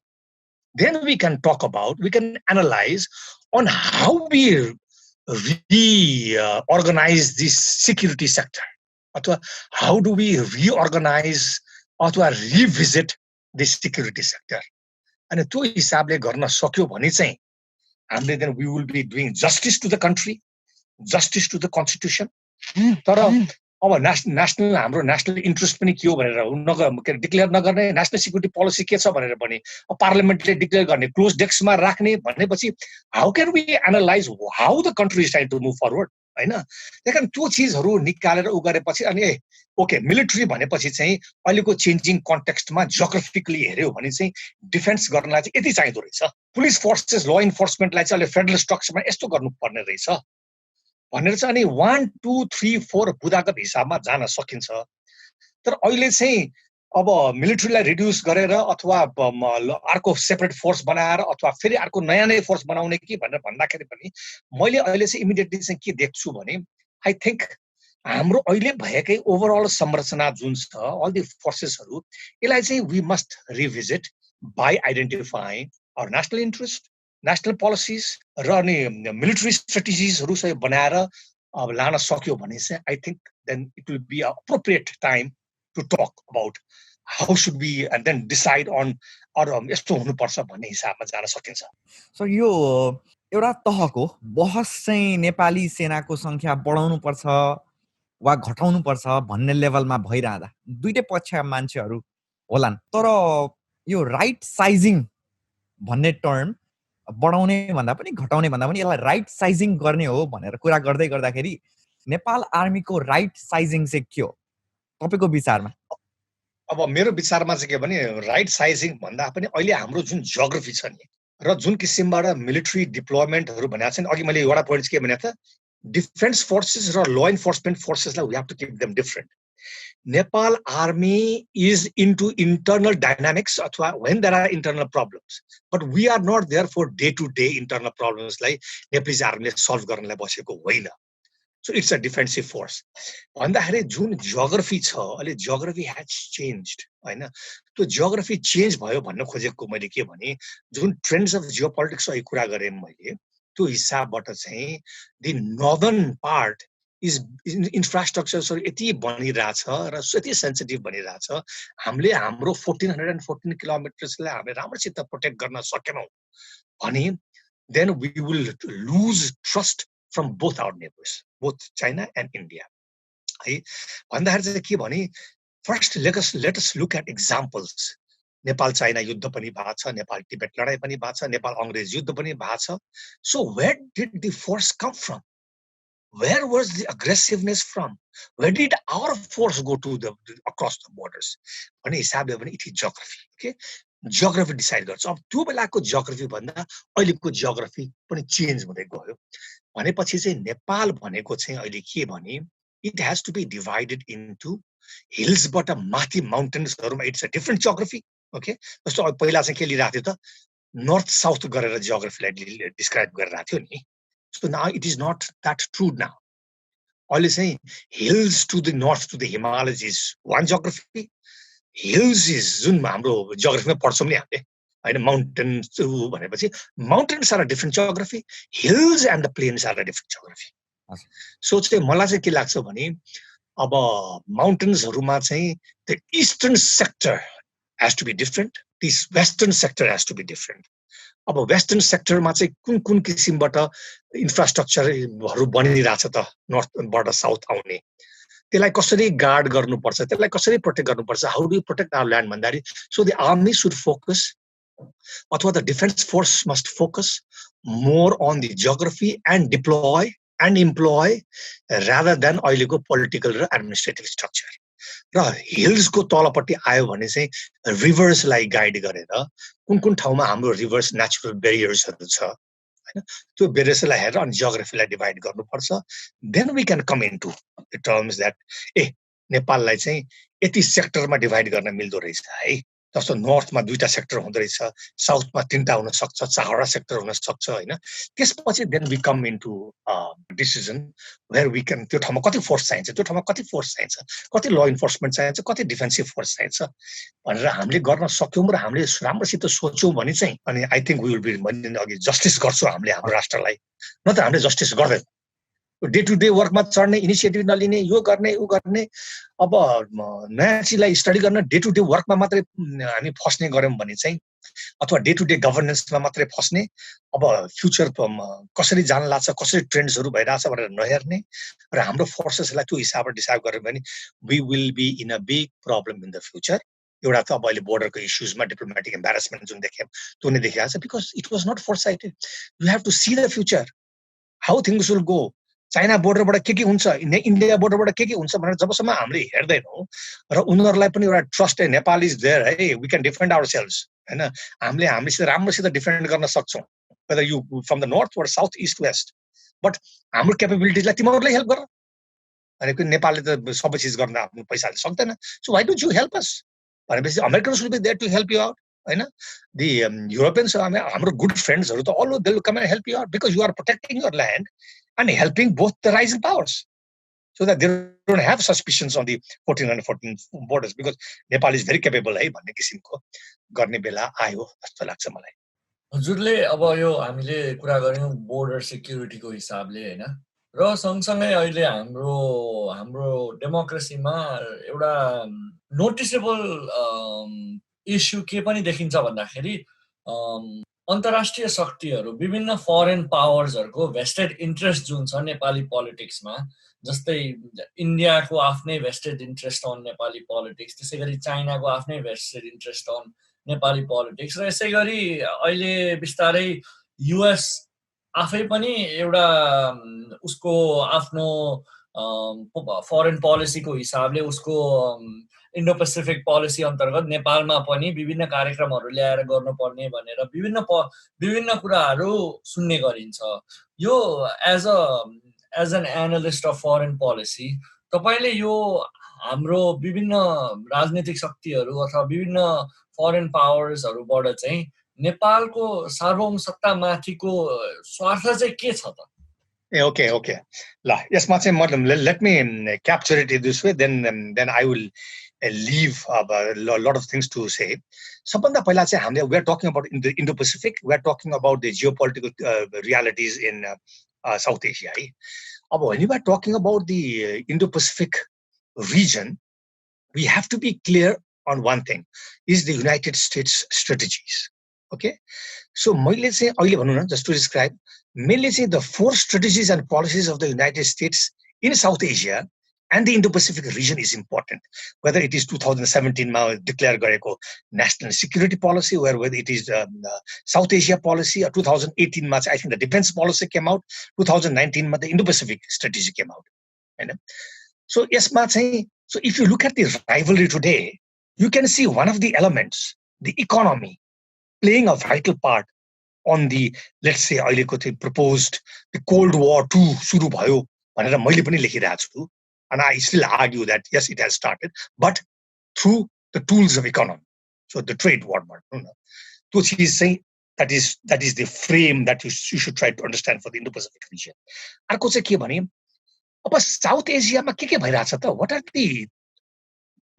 then we can talk about we can analyse on how we reorganize this security sector अथवा how do we reorganize अथवा revisit this security sector अनि त्यो हिसाबले गर्न सक्यो भने चाहिँ हामीले then we will be doing justice to the country justice to the constitution तर अब नेशनल हाम्रो नेशनल इन्ट्रेस्ट पनि के हो भनेर डिक्लेयर नगर्ने नेशनल सिक्युरिटी पोलिसी के छ भनेर पनि पार्लियामेन्टले डिक्लेयर गर्ने क्लोज डेस्कमा राख्ने भनेपछि how can we analyse how the country is trying to move forward हैन त्यही त्यो चिजहरू निकालेर उ गरेपछि अनि ओके मिलिट्री भनेपछि चाहिँ अहिलेको चेन्जिङ कन्टेक्स्टमा जियोग्राफिकली हेर्यो भने चाहिँ डिफेन्स गर्नलाई चाहिँ यति चाहिँदो रहेछ पुलिस फोर्सेस ल इन्फोर्समेन्टलाई चाहिँ अहिले फेडरल स्ट्रक्चरमा यस्तो गर्नुपर्ने रहेछ भनेर चाहिँ अनि 1, 2, 3, 4 बुदागत हिसाबमा जान सकिन्छ तर अहिले चाहिँ अब मिलिट्रीलाई रिड्युस गरेर अथवा अर्को सेपरेट फोर्स बनाएर अथवा फेरि अर्को नयाँ नै फोर्स बनाउने कि भनेर भन्दाखेरि पनि मैले अहिले चाहिँ इमिडिएटली चाहिँ के देख्छु भने आई थिङ्क हाम्रो अहिले भएकै ओभरअल संरचना जुन छ अल दि फोर्सेसहरू यसलाई चाहिँ we must revisit by identifying our national interest national policies र अनि मिलिट्री स्ट्रेटेजिजहरू चाहिँ बनाएर अब लान सक्यो भने चाहिँ I think then it will be appropriate time to talk about how should be and then decide on अरू यस्तो हुनुपर्छ भन्ने हिसाबमा जान सकिन्छ। सो यो एउटा तहको बहस चाहिँ नेपाली सेनाको सङ्ख्या बढाउनुपर्छ वा घटाउनुपर्छ भन्ने लेभलमा भइरहँदा दुईटै पक्षका मान्छेहरू होलान्, तर यो राइट साइजिङ भन्ने टर्म बढाउने भन्दा पनि घटाउने भन्दा पनि यसलाई राइट साइजिङ गर्ने हो भनेर कुरा गर्दै गर्दाखेरि नेपाल आर्मीको राइट साइजिङ चाहिँ के हो तपाईँको विचारमा? अब मेरो विचारमा चाहिँ के भने राइट साइजिङ भन्दा पनि अहिले हाम्रो जुन जियोग्राफी छ नि र जुन किसिमबाट मिलिट्री डिप्लोयमेन्टहरू भनेको छ नि, अघि मैले एउटा पोइन्ट के भने त डिफेन्स फोर्सेस र ल इन्फोर्समेन्ट फोर्सेसलाई we have to keep them different. Nepal army is into internal dynamics अथवा when there are internal problems, but we are not there for day to day internal प्रब्लम्सलाई नेपालिज आर्मीले सल्भ गर्नलाई बसेको होइन। So it's a defensive force भन्दाखेरि जुन जियोग्राफी छ अहिले जियोग्राफी ह्याज चेन्ज्ड होइन, त्यो जियोग्राफी चेन्ज भयो भन्न खोजेको मैले के भने जुन ट्रेन्ड्स अफ जियोपोलिटिक्स अहिले कुरा गरेँ मैले त्यो हिसाबबाट चाहिँ the northern part is infrastructure यति बनिरहेछ र यति सेन्सिटिभ बनिरहेछ, हामीले हाम्रो 1414 किलोमिटर्सलाई हामीले राम्रोसित प्रोटेक्ट गर्न सकेनौँ भने then we will lose trust from both our neighbors, both China and India. है भन्दाखेरि चाहिँ के भने first let us look at examples. Nepal China युद्ध पनि भएको छ, नेपाल टिबेट लडाई पनि भएको छ, नेपाल अंग्रेज युद्ध पनि भएको छ. So where did the force come from? Where was the aggressiveness from? Where did our force go to across the borders? भन्ने हिसाबले पनि it is geography. Okay? Geography decide गर्छ। अब त्यो बेलाको जियोग्राफी भन्दा अहिलेको जियोग्राफी पनि चेन्ज हुँदै गयो भनेपछि चाहिँ नेपाल भनेको चाहिँ अहिले के भने it has to be divided into हिल्सबाट माथि माउन्टेन्सहरूमा it's a different geography. Okay, जस्तो पहिला चाहिँ के लिइरहेको थियो त नर्थ साउथ गरेर जियोग्राफीलाई डिस्क्राइब गरिरहेको थियो नि। So now it is not that true now. अहिले चाहिँ hills to the north to the Himalayas is one geography, hills is जुन हाम्रो जियोग्राफीमा पढ्छौँ नि हामीले होइन, माउन्टेन्स भनेपछि mountains are a different geography, hills and the plains are a different geography. So चाहिँ मलाई चाहिँ के लाग्छ भने अब माउन्टेन्सहरूमा चाहिँ the eastern sector has to be different, the western sector has to be different. अब वेस्टर्न सेक्टरमा चाहिँ कुन कुन किसिमबाट इन्फ्रास्ट्रक्चरहरू बनिरहेछ त नर्थबाट साउथ आउने, त्यसलाई कसरी गार्ड गर्नुपर्छ, त्यसलाई कसरी प्रोटेक्ट गर्नुपर्छ, how do you protect our land भन्दाखेरि so the army should focus अथवा the defence force must focus more on the geography and deploy and employ rather than अहिलेको पोलिटिकल र एडमिनिस्ट्रेटिभ स्ट्रक्चर। र हिल्सको तलपट्टि आयो भने चाहिँ रिभर्सलाई गाइड गरेर कुन कुन ठाउँमा हाम्रो रिभर्स नेचुरल बेरियर्सहरू छ होइन, त्यो बेरियर्सलाई हेरेर अनि जियोग्राफीलाई डिभाइड गर्नुपर्छ। Then we can come into the terms that नेपाललाई चाहिँ यति सेक्टरमा डिभाइड गर्न मिल्दो रहेछ है, जस्तो नर्थमा 2टा सेक्टर हुँदो रहेछ, साउथमा 3टा हुन सक्छ, 4वटा सेक्टर हुन सक्छ होइन। त्यसपछि then we come into decision where we can त्यो ठाउँमा कति फोर्स चाहिन्छ, त्यो ठाउँमा कति फोर्स चाहिन्छ, कति ल इन्फोर्समेन्ट चाहिन्छ, कति डिफेन्सिभ फोर्स चाहिन्छ भनेर हामीले गर्न सक्यौँ र हामीले राम्रोसित सोच्यौँ भने चाहिँ अनि I think we will be अघि जस्टिस गर्छौँ हामीले हाम्रो राष्ट्रलाई, न त हामीले जस्टिस गर्दैन। डे टु डे वर्कमा चढ्ने, इनिसिएटिभ नलिने, यो गर्ने ऊ गर्ने, अब नयाँ चिजलाई स्टडी गर्न डे टु डे वर्कमा मात्रै हामी फस्ने गऱ्यौँ भने चाहिँ अथवा डे टु डे गभर्नेन्समा मात्रै फस्ने, अब फ्युचर कसरी जान लाग्छ, कसरी ट्रेन्ड्सहरू भइरहेछ भनेर नहेर्ने र हाम्रो फोर्सेसलाई त्यो हिसाबबाट डिसाइड गऱ्यौँ भने we will be in a big problem in the future. एउटा त अब अहिले बोर्डरको इस्युजमा डिप्लोमेटिक एम्बारेसमेन्ट जुन देख्यौँ त्यो नै देखिरहेको छ, because it was not foresighted. You have to see the future, how things will go. China बोर्डरबाट के हुन्छ, इन्डिया बोर्डरबाट के हुन्छ भनेर जबसम्म हामीले हेर्दैनौँ र उनीहरूलाई पनि एउटा ट्रस्ट नेपाल इज देयर है, we can defend ourselves होइन, हामीले हामीसित राम्रोसित डिफेन्ड गर्न सक्छौँ whether you from the north or south east west, but हाम्रो क्यापेबिलिटिजलाई तिमीहरूले हेल्प गर भनेको नेपालले त सबै चिज गर्न आफ्नो पैसाले सक्दैन। So why don't you help us भनेपछि Americans will be there to help you out होइन, दि युरोपियन्स हाम्रो गुड फ्रेन्ड्सहरू त all they will come and help you out because you are protecting your land and helping both the rising powers so that they don't have suspicions on the 1414 borders because Nepal is very capable है भन्ने किसिमको गर्ने बेला आयो जस्तो लाग्छ मलाई। हजुरले अब यो हामीले कुरा गर्यौं बोर्डर सेक्युरिटीको हिसाबले हैन र सँगसँगै अहिले हाम्रो डेमोक्रेसीमा एउटा नोटिसेबल इस्यु के पनि देखिन्छ भन्दाखेरि अन्तर्राष्ट्रिय शक्तिहरू विभिन्न फरेन पावर्सहरूको भेस्टेड इन्ट्रेस्ट जुन छ नेपाली पोलिटिक्समा जस्तै इन्डियाको आफ्नै vested interest on Nepali politics, त्यसै गरी चाइनाको आफ्नै vested interest on Nepali politics र यसै गरी अहिले बिस्तारै युएस आफै पनि एउटा उसको आफ्नो फरेन पोलिसीको हिसाबले उसको इन्डो पेसिफिक पोलिसी अन्तर्गत नेपालमा पनि विभिन्न कार्यक्रमहरू ल्याएर गर्नुपर्ने भनेर विभिन्न कुराहरू सुन्ने गरिन्छ। यो as an analyst of foreign policy तपाईले यो हाम्रो विभिन्न राजनीतिक शक्तिहरू अथवा विभिन्न फरेन पावर्सहरूबाट चाहिँ नेपालको सार्वभौमसत्तामाथिको स्वार्थ चाहिँ के छ त? Okay. यसमा चाहिँ मतलब let me capture it this way, then I will leave a lot of things to say. सबभन्दा पहिला चाहिँ हामीले we are talking about in the Indo-Pacific, we are talking about the geopolitical realities in South Asia. अब when we are talking about the Indo-Pacific region, we have to be clear on one thing, is the United States strategies. Okay, so मैले चाहिँ अहिले भनौँ न, just to describe, mainly say the four strategies and policies of the United States in South Asia and the Indo-Pacific region is important. Whether it is 2017 ma declare gareko national security policy, or whether it is South Asia policy, or 2018 ma I think the defense policy came out, 2019 ma the Indo-Pacific strategy came out. And so yes ma चाहिँ, so if you look at the rivalry today, you can see one of the elements, the economy, playing a vital part on the, let's say, proposed the Cold War II सुरु भयो भनेर मैले पनि लेखिरहेको छु, and I still argue that yes, it has started, but through the tools of economy. So the trade war, त्यो चिज चाहिँ that is the frame that you should try to understand for the Indo-Pacific region. अर्को चाहिँ के भने, अब साउथ एसियामा के भइरहेछ त, what are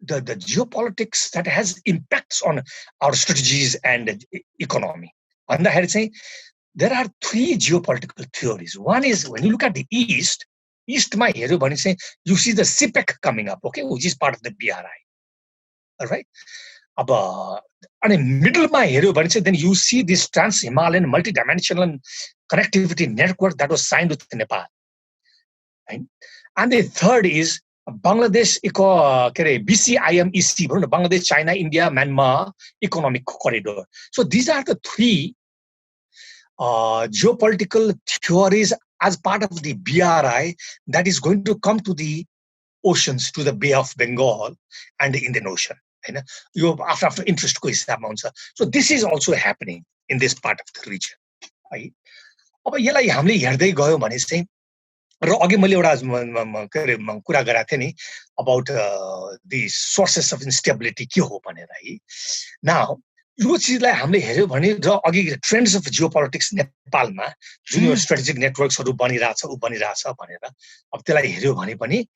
the geopolitics that has impacts on our strategies and economy? भन्दाखेरि चाहिँ there are three geopolitical theories. One is when you look at the east मा हेर्यो भने चाहिँ you see the CPEC coming up, okay, which is part of the BRI. All right. अब अनि middle मा हेर्यो भने चाहिँ then you see this trans-Himalayan multidimensional connectivity network that was signed with Nepal. Right? And the third is Bangladesh BCIMEC, Bangladesh, China, India, Myanmar economic corridor. So these are the three geopolitical theories as part of the BRI that is going to come to the oceans, to the Bay of Bengal and the Indian Ocean. You after interest ko hisabma huncha. So this is also happening in this part of the region. अब यसलाई हामीले हेर्दै गयो भने चाहिँ र अघि मैले एउटा कुरा गरेको थिएँ नि about the sources of instability के हो भनेर है. Now यो चिजलाई हामीले हेर्यो भने र अघि ट्रेन्ड्स अफ जियोपोलिटिक्स नेपालमा जुन यो स्ट्रेटेजिक नेटवर्क्सहरू बनिरहेछ भनेर अब त्यसलाई हेर्यो भने पनि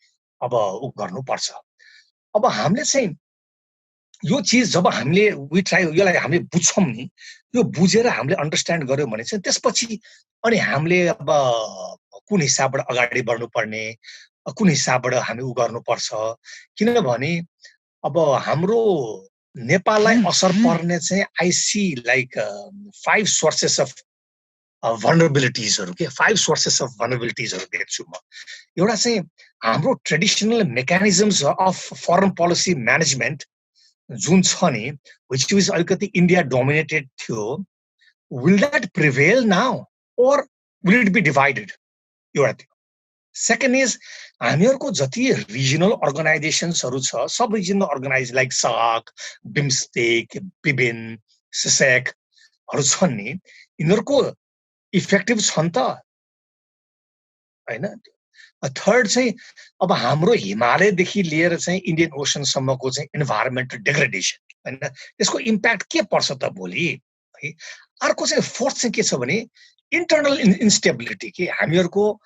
अब उ गर्नुपर्छ. अब हामीले चाहिँ यो चिज जब हामीले यसलाई हामीले बुझ्छौँ नि, यो बुझेर हामीले अन्डरस्ट्यान्ड गर्यो भने चाहिँ त्यसपछि अनि हामीले अब कुन हिसाबबाट अगाडि बढ्नुपर्ने, कुन हिसाबबाट हामी उ गर्नुपर्छ, किनभने अब हाम्रो नेपाललाई असर पर्ने चाहिँ I see like 5 sources of vulnerabilitiesहरू के 5 sources of vulnerabilitiesहरू देख्छु म. एउटा चाहिँ हाम्रो traditional mechanisms of foreign policy management जुन छ नि, which is अलिकति इन्डिया डोमिनेटेड थियो, will that prevail now or will it be divided? एउटा थियो. Second is हामीहरुको जति रिजनल अर्गनाइजेसन्सहरु छ, सब regional organize like SAARC, BIMSTEC, BBIN, SASEC हरु छन् नि, यिनीहरुको इफेक्टिभ छन् त हैन. थर्ड चाहिँ अब हाम्रो हिमालयदेखि लिएर चाहिँ इन्डियन ओशन सम्मको चाहिँ इन्भाइरोमेन्टल डिग्रेडेसन हैन, यसको इम्प्याक्ट के पर्छ त भोलि है. अर्को चाहिँ फोर्थ चाहिँ के छ भने internal instability के हामीहरुको,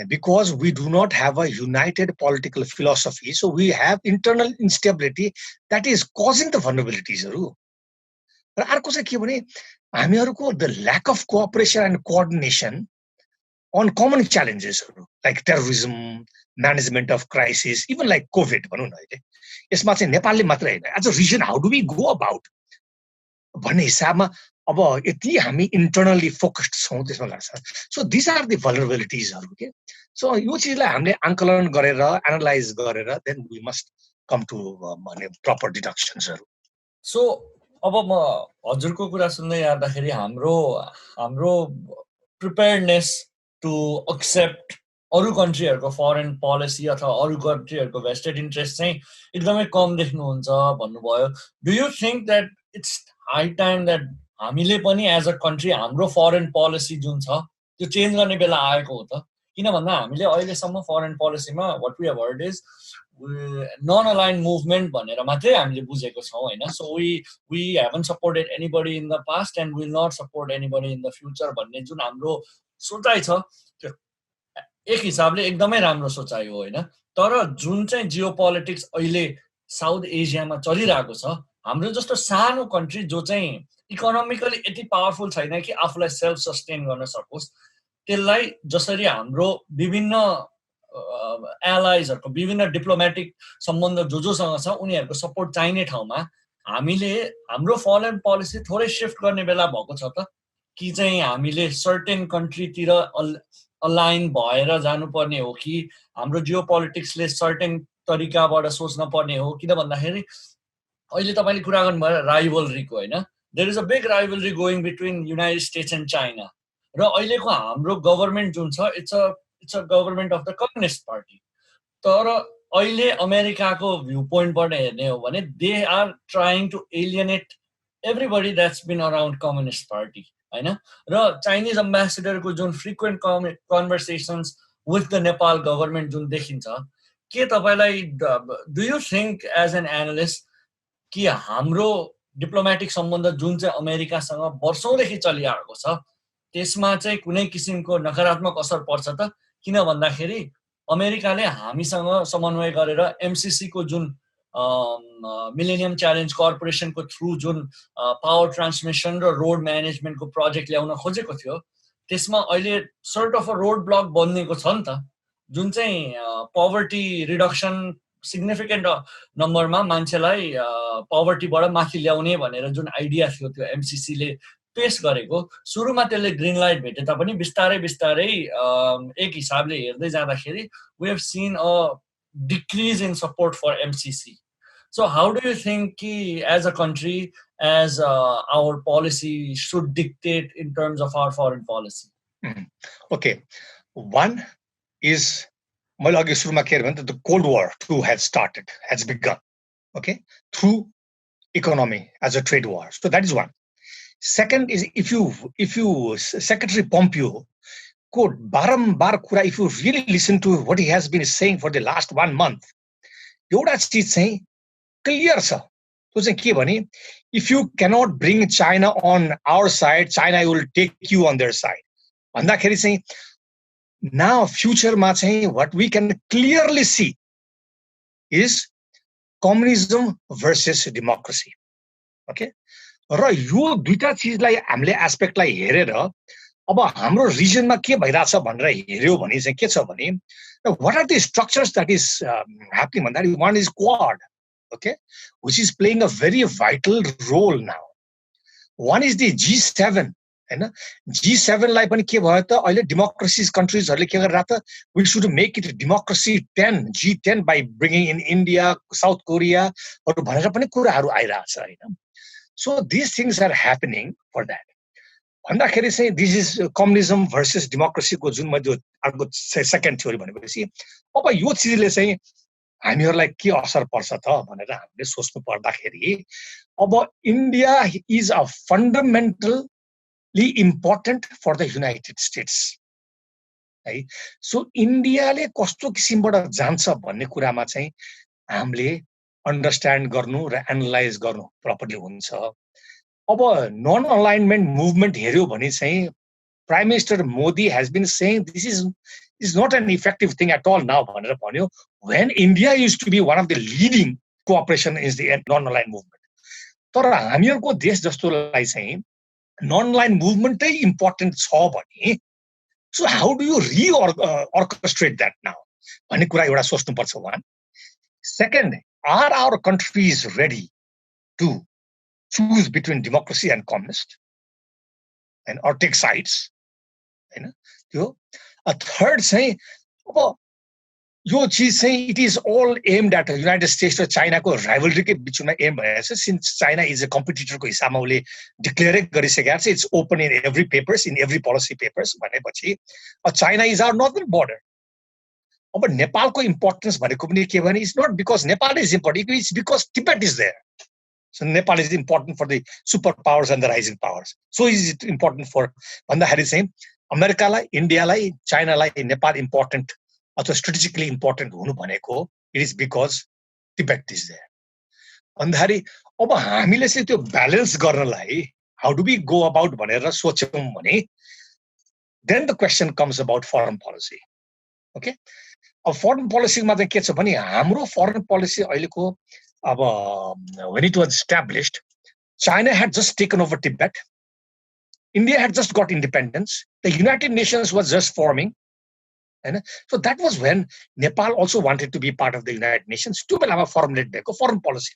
because we do not have a united political philosophy, so we have internal instability that is causing the vulnerabilities. र अर्को चाहिँ के भने हामीहरूको the lack of cooperation and coordination on common च्यालेन्जेसहरू like terrorism, management of crisis, even like COVID भनौँ न अहिले, यसमा चाहिँ नेपालले मात्रै होइन, as a region how do we go about भन्ने हिसाबमा अब यति हामी इन्टर्नली फोकस्ड छौँ त्यसमा लाग्छ. सो दिस आर द भलनरेबिलिटिजहरू के. सो यो चिजलाई हामीले आङ्कलन गरेर एनालाइज गरेर then we must come to भन्ने प्रपर डिडक्सन्सहरू. सो अब म हजुरको कुरा सुन्दै आउँदाखेरि हाम्रो प्रिपेयर्डनेस टु एक्सेप्ट अरू कन्ट्रीहरूको फरेन पोलिसी अथवा अरू कन्ट्रीहरूको भेस्टेड इन्ट्रेस्ट चाहिँ एकदमै कम देख्नुहुन्छ भन्नुभयो. Do you think that it's high time that हामीले पनि एज अ कन्ट्री हाम्रो फरेन पोलिसी जुन छ त्यो चेन्ज गर्ने बेला आएको हो त? किन भन्दा हामीले अहिलेसम्म फरेन पोलिसीमा what we have heard is non align movement भनेर मात्रै हामीले बुझेको छौँ होइन. So we haven't supported anybody in the past and will not support anybody in the future भन्ने जुन हाम्रो सोचाइ छ त्यो एक हिसाबले एकदमै राम्रो सोचाइ हो होइन. तर जुन चाहिँ जियोपोलिटिक्स अहिले साउथ एसियामा चलिरहेको छ, हाम्रो जस्तो सानो कन्ट्री जो चाहिँ इकोनोमिकली यति पावरफुल छैन कि आफूलाई सेल्फ सस्टेन गर्न सकोस्, त्यसलाई जसरी हाम्रो विभिन्न एलाइजहरूको विभिन्न डिप्लोमेटिक सम्बन्ध जोसँग छ उनीहरूको सपोर्ट चाहिने ठाउँमा हामीले हाम्रो फरेन पोलिसी थोरै सिफ्ट गर्ने बेला भएको छ त? कि चाहिँ हामीले सर्टेन कन्ट्रीतिर अलाइन भएर जानुपर्ने हो कि हाम्रो जियोपोलिटिक्सले सर्टेन तरिकाबाट सोच्न पर्ने हो? किन भन्दाखेरि अहिले तपाईँले कुरा गर्नुभयो राइभलरीको होइन. There is a big rivalry going between United States and China. र अहिलेको हाम्रो गभर्मेन्ट जुन छ it's a government of the communist party. तर अहिले अमेरिकाको भ्यू पोइन्टबाट हेर्ने हो भने they are trying to alienate everybody that's been around communist party होइन. र चाइनिज एम्बेसेडरको जुन frequent conversations with the Nepal government जुन देखिन्छ, के तपाईँलाई do you think as an analyst कि हाम्रो डिप्लोमेटिक सम्बन्ध जुन चाहिँ अमेरिकासँग वर्षौँदेखि चलिआएको छ त्यसमा चाहिँ कुनै किसिमको नकारात्मक असर पर्छ त? किन भन्दाखेरि अमेरिकाले हामीसँग समन्वय गरेर एमसिसीको जुन मिलेनियम च्यालेन्ज कर्पोरेसनको थ्रु जुन पावर ट्रान्समिसन र रोड म्यानेजमेन्टको प्रोजेक्ट ल्याउन खोजेको थियो, त्यसमा अहिले sort of a road block बनिएको छ नि त, जुन चाहिँ पोभर्टी रिडक्सन सिग्निफिकेन्ट नम्बरमा मान्छेलाई पोभर्टीबाट माथि ल्याउने भनेर जुन आइडिया थियो त्यो एमसिसीले पेस गरेको. सुरुमा त्यसले ग्रिन लाइट भेटे तापनि बिस्तारै बिस्तारै एक हिसाबले हेर्दै जाँदाखेरि we have seen a decrease in support for MCC. So how do you think कि as a country as our policy should dictate in terms of our foreign policy? Okay, one is मैले अघि सुरुमा के भने the cold war two has started, has began, okay, through economy as a trade war. So that is one. Second is if you Secretary Pompeo को बारम्बार कुरा, if you really listen to what he has been saying for the last 1 month, एउटा चीज चाहिँ क्लियर छ. त्यो चाहिँ के भने if you cannot bring China on our side, China will take you on their side. भन्दाखेरि चाहिँ now future मा चाहिँ what we can clearly see is communism versus democracy. Okay? र यो दुईटा चिजलाई हामीले एस्पेक्टलाई हेरेर अब हाम्रो रिजनमा के भइरहेछ भनेर हेर्यो भने चाहिँ के छ भने what are the structures that is happening भन्दाखेरि one is Quad, okay, which is playing a very vital role now. One is the G7 हैन. G7 लाई पनि के भयो त अहिले डेमोक्रेसीज कन्ट्रीजहरुले के गरिरहेछ त we should make it democracy 10 G10 by bringing in India, South Korea हरू भनेर पनि कुराहरु आइरहेछ हैन. So these things are happening for that. भन्दाखेरि चाहिँ this is communism versus democracy को जुन मैले अर्को सेकेन्ड थ्योरी भनेपछि अब यो चिजले चाहिँ हामीहरुलाई के असर पर्छ त भनेर हामीले सोच्नु पर्दाखेरि अब India is a fundamentally important for the United States है. सो इन्डियाले कस्तो किसिमबाट जान्छ भन्ने कुरामा चाहिँ हामीले अन्डरस्ट्यान्ड गर्नु र एनालाइज गर्नु प्रपरली हुन्छ. अब नन अलाइनमेन्ट मुभमेन्ट हेर्यो भने चाहिँ prime minister Modi has been saying this is not an effective thing at all now भनेर भन्यो when India used to be one of the leading cooperation is the non-aligned movement. तर हामीहरूको देश जस्तोलाई चाहिँ नन लाइन मुभमेन्टै इम्पोर्टेन्ट छ भने so how do you orchestrate that now भन्ने कुरा एउटा सोच्नुपर्छ one. Second, are our countries ready to choose between democracy and communist and or take sides होइन त्यो. थर्ड चाहिँ अब यो चिज चाहिँ it is all aimed at United States र चाइनाको राइभलरीकै बिचमा एम भएर छ. सिन्स चाइना इज अ कम्पिटिटरको हिसाबमा उसले डिक्लेयरै गरिसकेको छ. It's open in every papers, in every policy papers भनेपछि China is our northern border. अब नेपालको इम्पोर्टेन्स भनेको पनि के भने it's not because Nepal is important, it's because Tibet is there. So Nepal is important for the superpowers and the rising powers. So is it important for भन्दाखेरि चाहिँ अमेरिकालाई, इन्डियालाई, चाइनालाई नेपाल इम्पोर्टेन्ट अथवा स्ट्रेटेजिकली इम्पोर्टेन्ट हुनु भनेको it is because Tibet is there. भन्दाखेरि अब हामीले चाहिँ त्यो ब्यालेन्स गर्नलाई how do we go about भनेर सोच्यौँ भने then the question comes about foreign policy. Okay, अब फरेन पोलिसीमा चाहिँ के छ भने हाम्रो फरेन पोलिसी अहिलेको अब when it was established, China had just taken over Tibet. India had just got independence. The United Nations was just forming. And so that was when Nepal also wanted to be part of the United Nations. To have a formulate foreign policy.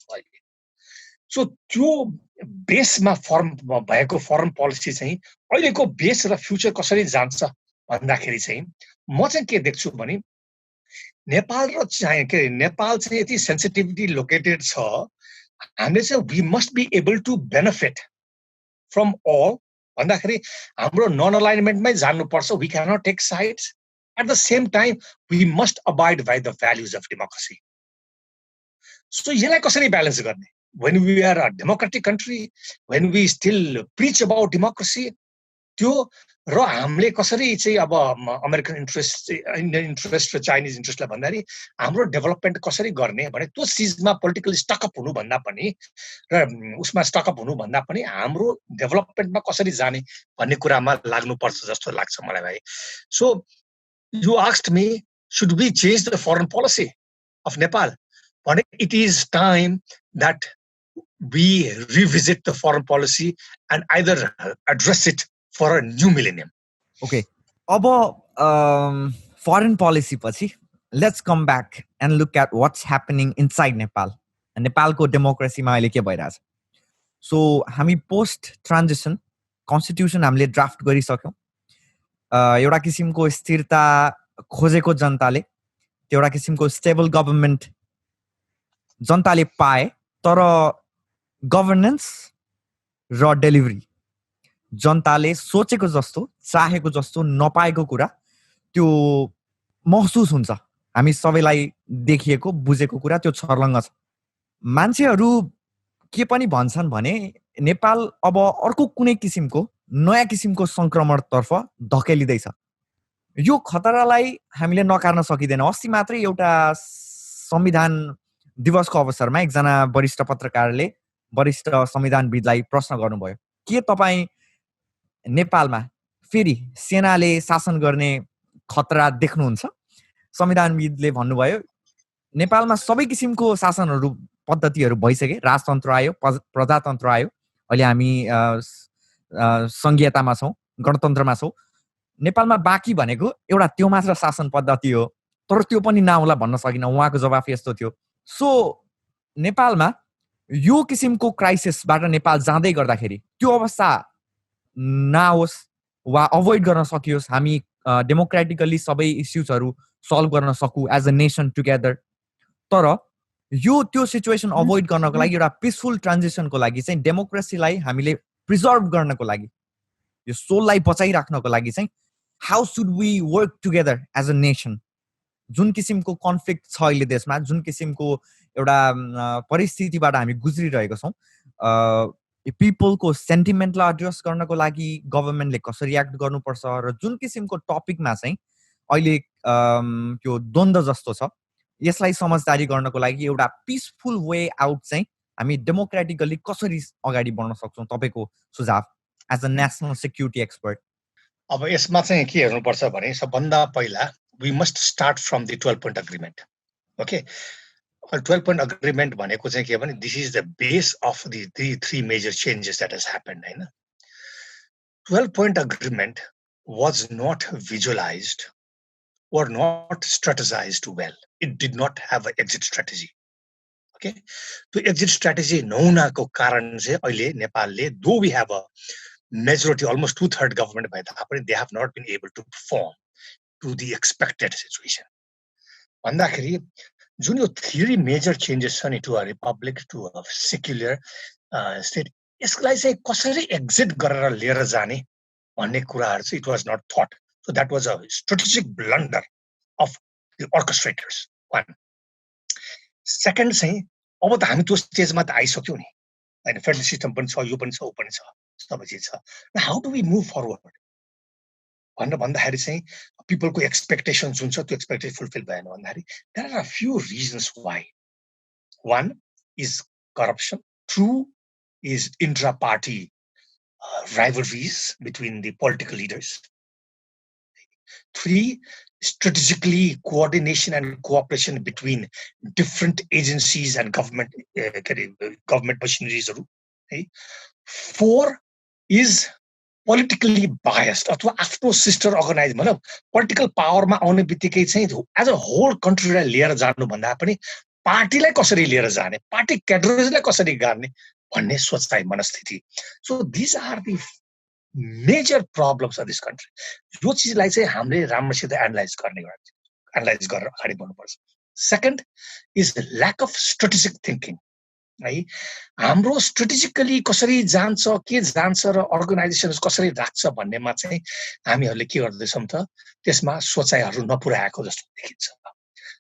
So त्यो बेसमा foreign policy चाहिँ अहिलेको बेस र फ्युचर कसरी जान्छ भन्दाखेरि चाहिँ म चाहिँ के देख्छु भने नेपाल र नेपाल चाहिँ यति सेन्सिटिभिटी लोकेटेड छ. हामीले चाहिँ we must be able to benefit from all भन्दाखेरि हाम्रो नन अलाइनमेन्टमै जानुपर्छ. We can not take sides. At the same time we must abide by the values of democracy. So यसलाई कसरी ब्यालेन्स गर्ने? when we are a democratic country, when we still preach about democracy, त्यो र हामीले कसरी चाहिँ अब अमेरिकन इन्ट्रेस्ट, इन्डियन इन्ट्रेस्ट र चाइनिज इन्ट्रेस्टलाई भन्दाखेरि हाम्रो डेभलपमेन्ट कसरी गर्ने भने त्यो चिजमा पोलिटिकल स्टकअप हुनु भन्दा पनि र उसमा स्टकअप हुनु भन्दा पनि हाम्रो डेभलपमेन्टमा कसरी जाने भन्ने कुरामा लाग्नुपर्छ जस्तो लाग्छ मलाई भाइ. So you asked me should we change the foreign policy of Nepal भने it is time that we revisit the foreign policy and either address it for a new millennium. Okay. About foreign policy पछि let's come back and look at what's happening inside Nepal. Nepal को democracy मा अहिले के भइरहेछ. So हामी post transition constitution हामीले draft गरिसक्यौं. एउटा किसिमको स्थिरता खोजेको जनताले, एउटा किसिमको stable government जनताले पाए, तर गभर्नेन्स र डेलिभरी जनताले सोचेको जस्तो चाहेको जस्तो नपाएको कुरा त्यो महसुस हुन्छ. हामी सबैलाई देखिएको बुझेको कुरा त्यो छर्लङ्ग छ. मान्छेहरू के पनि भन्छन् भने नेपाल अब अर्को कुनै किसिमको नयाँ किसिमको संक्रमणतर्फ धकेलिँदैछ. यो खतरालाई हामीले नकार्न सकिँदैन. अस्ति मात्रै एउटा संविधान दिवसको अवसरमा एकजना वरिष्ठ पत्रकारले वरिष्ठ संविधानविदलाई प्रश्न गर्नुभयो, के तपाईँ नेपालमा फेरि सेनाले शासन गर्ने खतरा देख्नुहुन्छ? संविधानविदले भन्नुभयो, नेपालमा सबै किसिमको शासनहरू पद्धतिहरू भइसके, राजतन्त्र आयो, प्रजातन्त्र आयो, अहिले हामी संघीयतामा छौँ, गणतन्त्रमा छौँ. नेपालमा बाँकी भनेको एउटा त्यो मात्र शासन पद्धति हो, तर त्यो पनि नआउला भन्न सकिन. उहाँको जवाफ यस्तो थियो. सो नेपालमा यो किसिमको क्राइसिसबाट नेपाल जाँदै गर्दाखेरि त्यो अवस्था नआओस् वा अभोइड गर्न सकियोस्, हामी डेमोक्रेटिकली सबै इस्युजहरू सल्भ गर्न सकू एज अ नेसन टुगेदर. तर यो त्यो सिचुएसन अभोइड गर्नको लागि, एउटा पिसफुल ट्रान्जिसनको लागि चाहिँ डेमोक्रेसीलाई हामीले प्रिजर्भ गर्नको लागि, यो सोललाई बचाइराख्नको लागि चाहिँ how should we work together as a nation? जुन किसिमको कन्फ्लिक्ट छ अहिले देशमा, जुन किसिमको एउटा परिस्थितिबाट हामी गुज्रिरहेको छौँ, पिपलको सेन्टिमेन्टलाई एड्रेस गर्नको लागि गभर्मेन्टले कसरी एक्ट गर्नुपर्छ र जुन किसिमको टपिकमा चाहिँ अहिले त्यो द्वन्द्व जस्तो छ, यसलाई समझदारी गर्नको लागि एउटा पिसफुल वे आउट चाहिँ हामी डेमोक्रेटिकली कसरी अगाडि बढ्न सक्छौँ? तपाईँको सुझाव as a national security expert. अब यसमा चाहिँ के हेर्नुपर्छ भने सबभन्दा पहिला we must start from the 12-point agreement. Okay. 12 point agreement भनेको चाहिँ के भने this is the base of the three major changes that has happened हैन 12 point agreement was not visualized or not strategized well. It did not have an exit strategy. Okay, तो exit strategy नहुनाको कारण चाहिँ अहिले नेपालले though we have a majority almost 2/3 government भए तापनि they have not been able to perform to the expected situation. भन्दाखेरि जुन यो three major changes छ नि to a republic to a secular state यसलाई चाहिँ कसरी exit गरेर लिएर जाने भन्ने कुराहरु चाहिँ it was not thought. So that was a strategic blunder of the orchestrators. One. Second चाहिँ अब त हामी त्यो स्टेजमा त आइसक्यौ नि हैन फेडरल सिस्टम पनि छ यो पनि छ ओ पनि छ सबै चिज छ how do we move forward भनेर भन्दाखेरि चाहिँ पिपलको एक्सपेक्टेसन्स हुन्छ त्यो एक्सपेक्टेसन फुलफिल भएन भन्दाखेरि there are a few reasons why one is corruption two is intra party rivalries between the political leaders three strategically coordination and cooperation between different agencies and government machineries four is politically biased अथवा आफ्नो सिस्टर अर्गनाइज मतलब पोलिटिकल पावरमा आउने बित्तिकै चाहिँ एज अ होल कन्ट्रीलाई लिएर जानु भन्दा पनि पार्टीलाई कसरी लिएर जाने पार्टी क्याडरलाई कसरी गर्ने भन्ने सोचाइ मनस्थिति so this are the major problems of this country यो चिजलाई चाहिँ हामीले राम्रोसित एनालाइज गरेर अगाडि बढ्नुपर्छ second is lack of strategic thinking है हाम्रो स्ट्रेटेजिकली कसरी जान्छ के जान्छ र अर्गनाइजेसन्स कसरी राख्छ भन्नेमा चाहिँ हामीहरूले के गर्दैछौँ त त्यसमा सोचाइहरू नपुर्याएको जस्तो देखिन्छ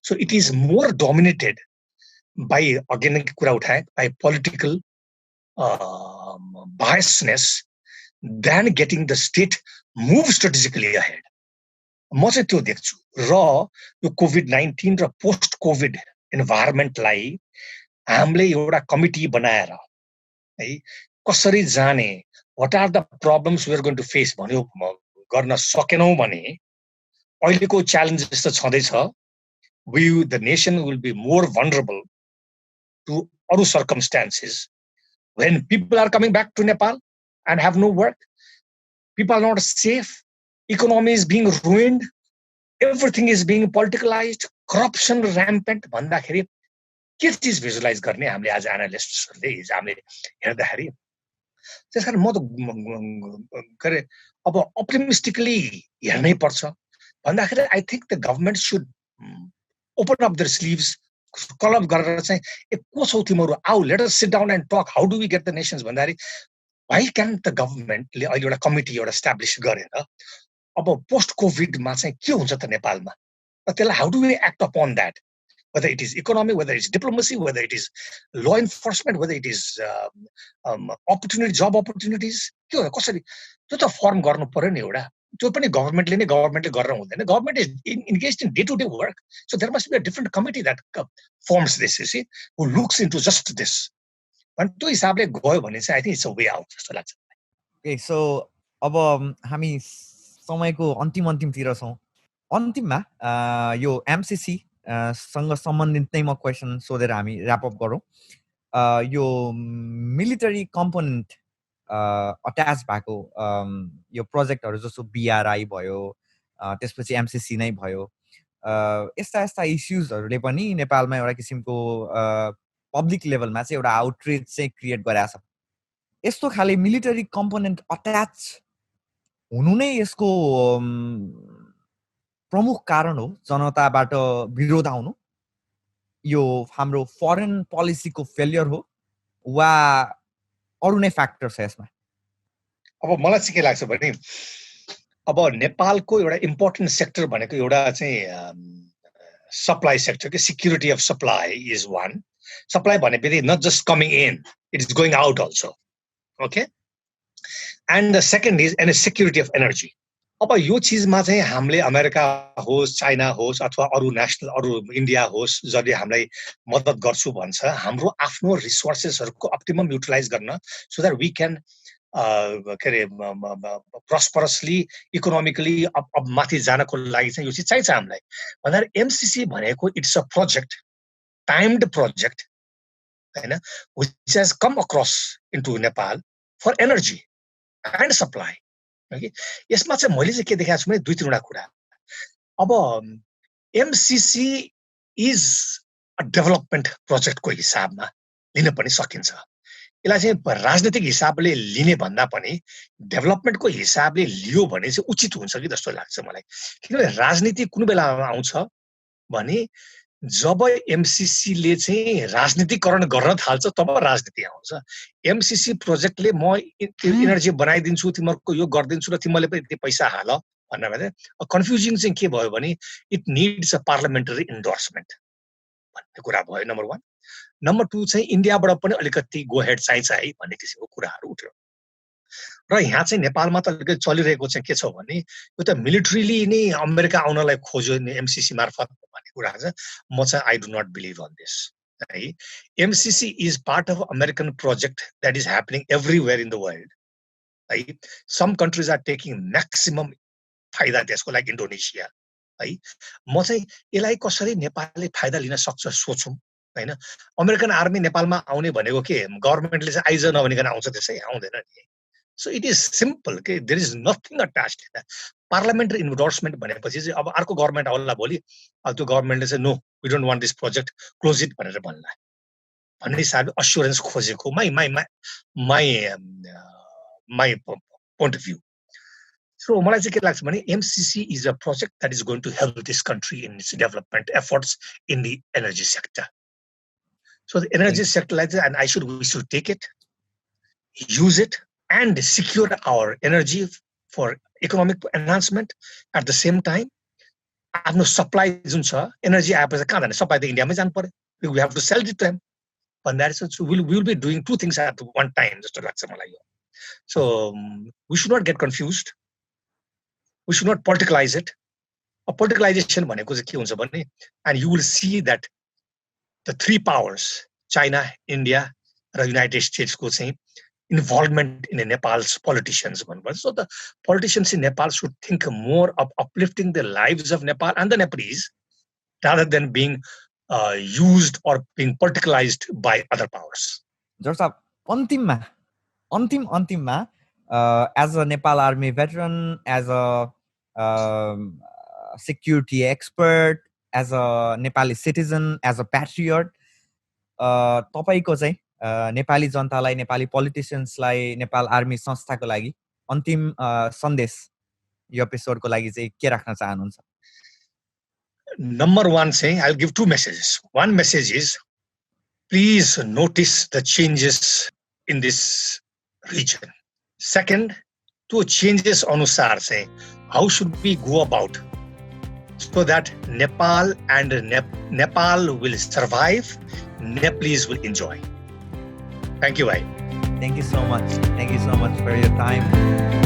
so it is more dominated by again कुरा उठाए by political biasness than getting the state move strategically ahead. म चाहिँ त्यो देख्छु र यो COVID-19 र पोस्ट कोभिड इन्भाइरोमेन्टलाई हामीले एउटा कमिटी बनाएर है कसरी जाने what are the problems we are going to face भन्यो गर्न सकेनौं भने अहिलेको च्यालेन्जेस त छँदै छ we the nation will be more vulnerable to other circumstances when people are coming back to Nepal and have no work, people are not safe, economy is being ruined, everything is being politicalized, corruption rampant भन्दाखेरि के चीज भिजुअलाइज गर्ने हामीले आज एनालिस्टहरुले हामीले हेर्दाखेरि त्यसकारण म त गरे अब अप्टिमिस्टिकली हेर्नै पर्छ भन्दाखेरि I think the government should open up their sleeves call up गरेर चाहिँ को छौ तिम्रो आउ let us sit down and talk how do we get the nations भन्दाखेरि why can the government ले अहिले एउटा कमिटी एउटा एस्टाब्लिश गरेर अब पोस्ट कोभिडमा चाहिँ के हुन्छ त नेपालमा र त्यसलाई how do we act upon that whether it is economy whether it's diplomacy whether it is law enforcement whether it is opportunity job opportunities के हो कसरी त्यो त फर्म गर्नु पर्यो नि एउटा त्यो पनि गभर्नमेन्टले गरेर हुँदैन government is engaged in day to day work so there must be a different committee that forms this you see who looks into just this अनि त्यो हिसाबले गयो भने चाहिँ I think it's a way out जस्तो लाग्छ ओके सो अब हामी समयको अन्तिमतिर छौं अन्तिममा यो एमसीसी सँग सम्बन्धित नै म क्वेशन सोधेर हामी र्याप अप गरौँ यो मिलिटरी कम्पोनेन्ट अट्याच भएको यो प्रोजेक्टहरु जस्तो बीआरआई भयो त्यसपछि एमसीसी नै भयो यस्ता इश्यूजहरुले पनि नेपालमा एउटा किसिमको पब्लिक लेभलमा चाहिँ एउटा आउटरीच चाहिँ क्रिएट गराछ यस्तो खाली मिलिटरी कम्पोनेन्ट अट्याच हुनु नै यसको प्रमुख कारण हो जनताबाट विरोध आउनु यो हाम्रो फरेन पोलिसीको फेलियर हो वा अरु नै फ्याक्टर छ यसमा अब मलाई चाहिँ के लाग्छ भने अब नेपालको एउटा इम्पोर्टेन्ट सेक्टर भनेको एउटा चाहिँ सप्लाई सेक्टर के security of supply is one supply भनेपछि not just coming in it is going out also okay and the second is and security of energy अब यो चीजमा चाहिँ हामीले अमेरिका होस् चाइना होस् अथवा अरु नेशनल अरु इन्डिया होस् जसले हामीलाई मद्दत गर्छु भन्छ हाम्रो आफ्नो रिसोर्सेसहरुको अप्टिमम युटिलाइज गर्न so that we can prosperously economically अब माथि जानको लागि चाहिँ यो चाहिँ चाहिन्छ हामीलाई भन्दा एमसीसी भनेको it's a project timed project, which has come across into Nepal for energy and supply. Okay? यसमा चाहिँ मैले चाहिँ के देखाएको छु भने दुई तीनवटा कुरा. अब MCC is a development project को हिसाबमा लिन पनि सकिन्छ. यसलाई चाहिँ राजनीतिक हिसाबले लिने भन्दा पनि डेभलपमेन्टको हिसाबले लियो भने चाहिँ उचित हुन्छ कि जस्तो लाग्छ मलाई. किनभने राजनीति कुन बेलामा आउँछ भने जब MCC ले चाहिँ राजनीतिकरण गर्न थाल्छ तब राजनीति आउँछ. MCC प्रोजेक्टले म एनर्जी बनाइदिन्छु, तिमीहरुको यो गरिदिन्छु र तिमीले पनि यति पैसा हाल भन्ने कन्फ्युजिङ चाहिँ के भयो भने it needs a parliamentary endorsement भन्ने कुरा भयो नम्बर 1. नम्बर 2 चाहिँ इन्डियाबाट पनि अलिकति गो हेड चाहिन्छ है भन्ने किसिमको कुराहरू उठ्यो. र यहाँ चाहिँ नेपालमा त अलिकति चलिरहेको चाहिँ के छ भने यो त मिलिटरीली नै अमेरिका आउनलाई खोज्यो नि MCC मार्फत भन्ने कुरा छ. म चाहिँ I do not believe on this. है MCC is part of American project that is happening everywhere in the world. है some countries are taking maximum फाइदा त्यसको लागि इन्डोनेसिया. है म चाहिँ यसलाई कसरी नेपालले फाइदा लिन सक्छ सोचौँ. हैन अमेरिकन आर्मी नेपालमा आउने भनेको के गभर्नमेन्टले चाहिँ आइज नभनिकन आउँछ त्यसै आउँदैन नि. So it is simple. Okay? There is nothing attached to that. Parliamentary endorsement भनेपछि चाहिँ अब अर्को गभर्नमेन्ट आउला भोलि अब त्यो गभर्नमेन्टले चाहिँ no we don't want this project close it भनेर भन्ला भन्ने हिसाबले अस्योरेन्स खोजेको my point of view. So मलाई चाहिँ के लाग्छ भने MCC is a project that is going to help this country in its development efforts in the energy sector. So the energy sector, and we should take it, use it, and secure our energy for economic enhancement. At the same time, आफ्नो supply जुन छ energy आएपछि कहाँ जाने supply त इन्डियामै जानु पर्यो. We have to sell it to them. And that is so we will be doing two things at one time जस्तो लाग्छ मलाई यो. So we should not get confused. We should not politicalize it. A politicalization भनेको चाहिँ के हुन्छ भने and you will see that the three powers China, India, र United States को चाहिँ involvement in Nepal's politicians. So the politicians in Nepal should think more of uplifting the lives of Nepal and the Nepalese rather than being used or being politicalized by other powers. George साहब अन्तिममा as a Nepal Army veteran, as a security expert, as a Nepali citizen, as a patriot, तपाईको चाहिँ नेपाली जनतालाई, नेपाली पोलिटिशियन्सलाई, नेपाल आर्मी संस्थाको लागि अन्तिम सन्देश यो एपिसोडको लागि चाहिँ के राख्न चाहनुहुन्छ? Number 1 saying, I'll give two messages. One message is, please notice the changes in this region. Second, to changes anusar say, how should we go about so that Nepal and Nepal will survive, Nepalese will enjoy. Thank you, bhai. Thank you so much. Thank you so much for your time.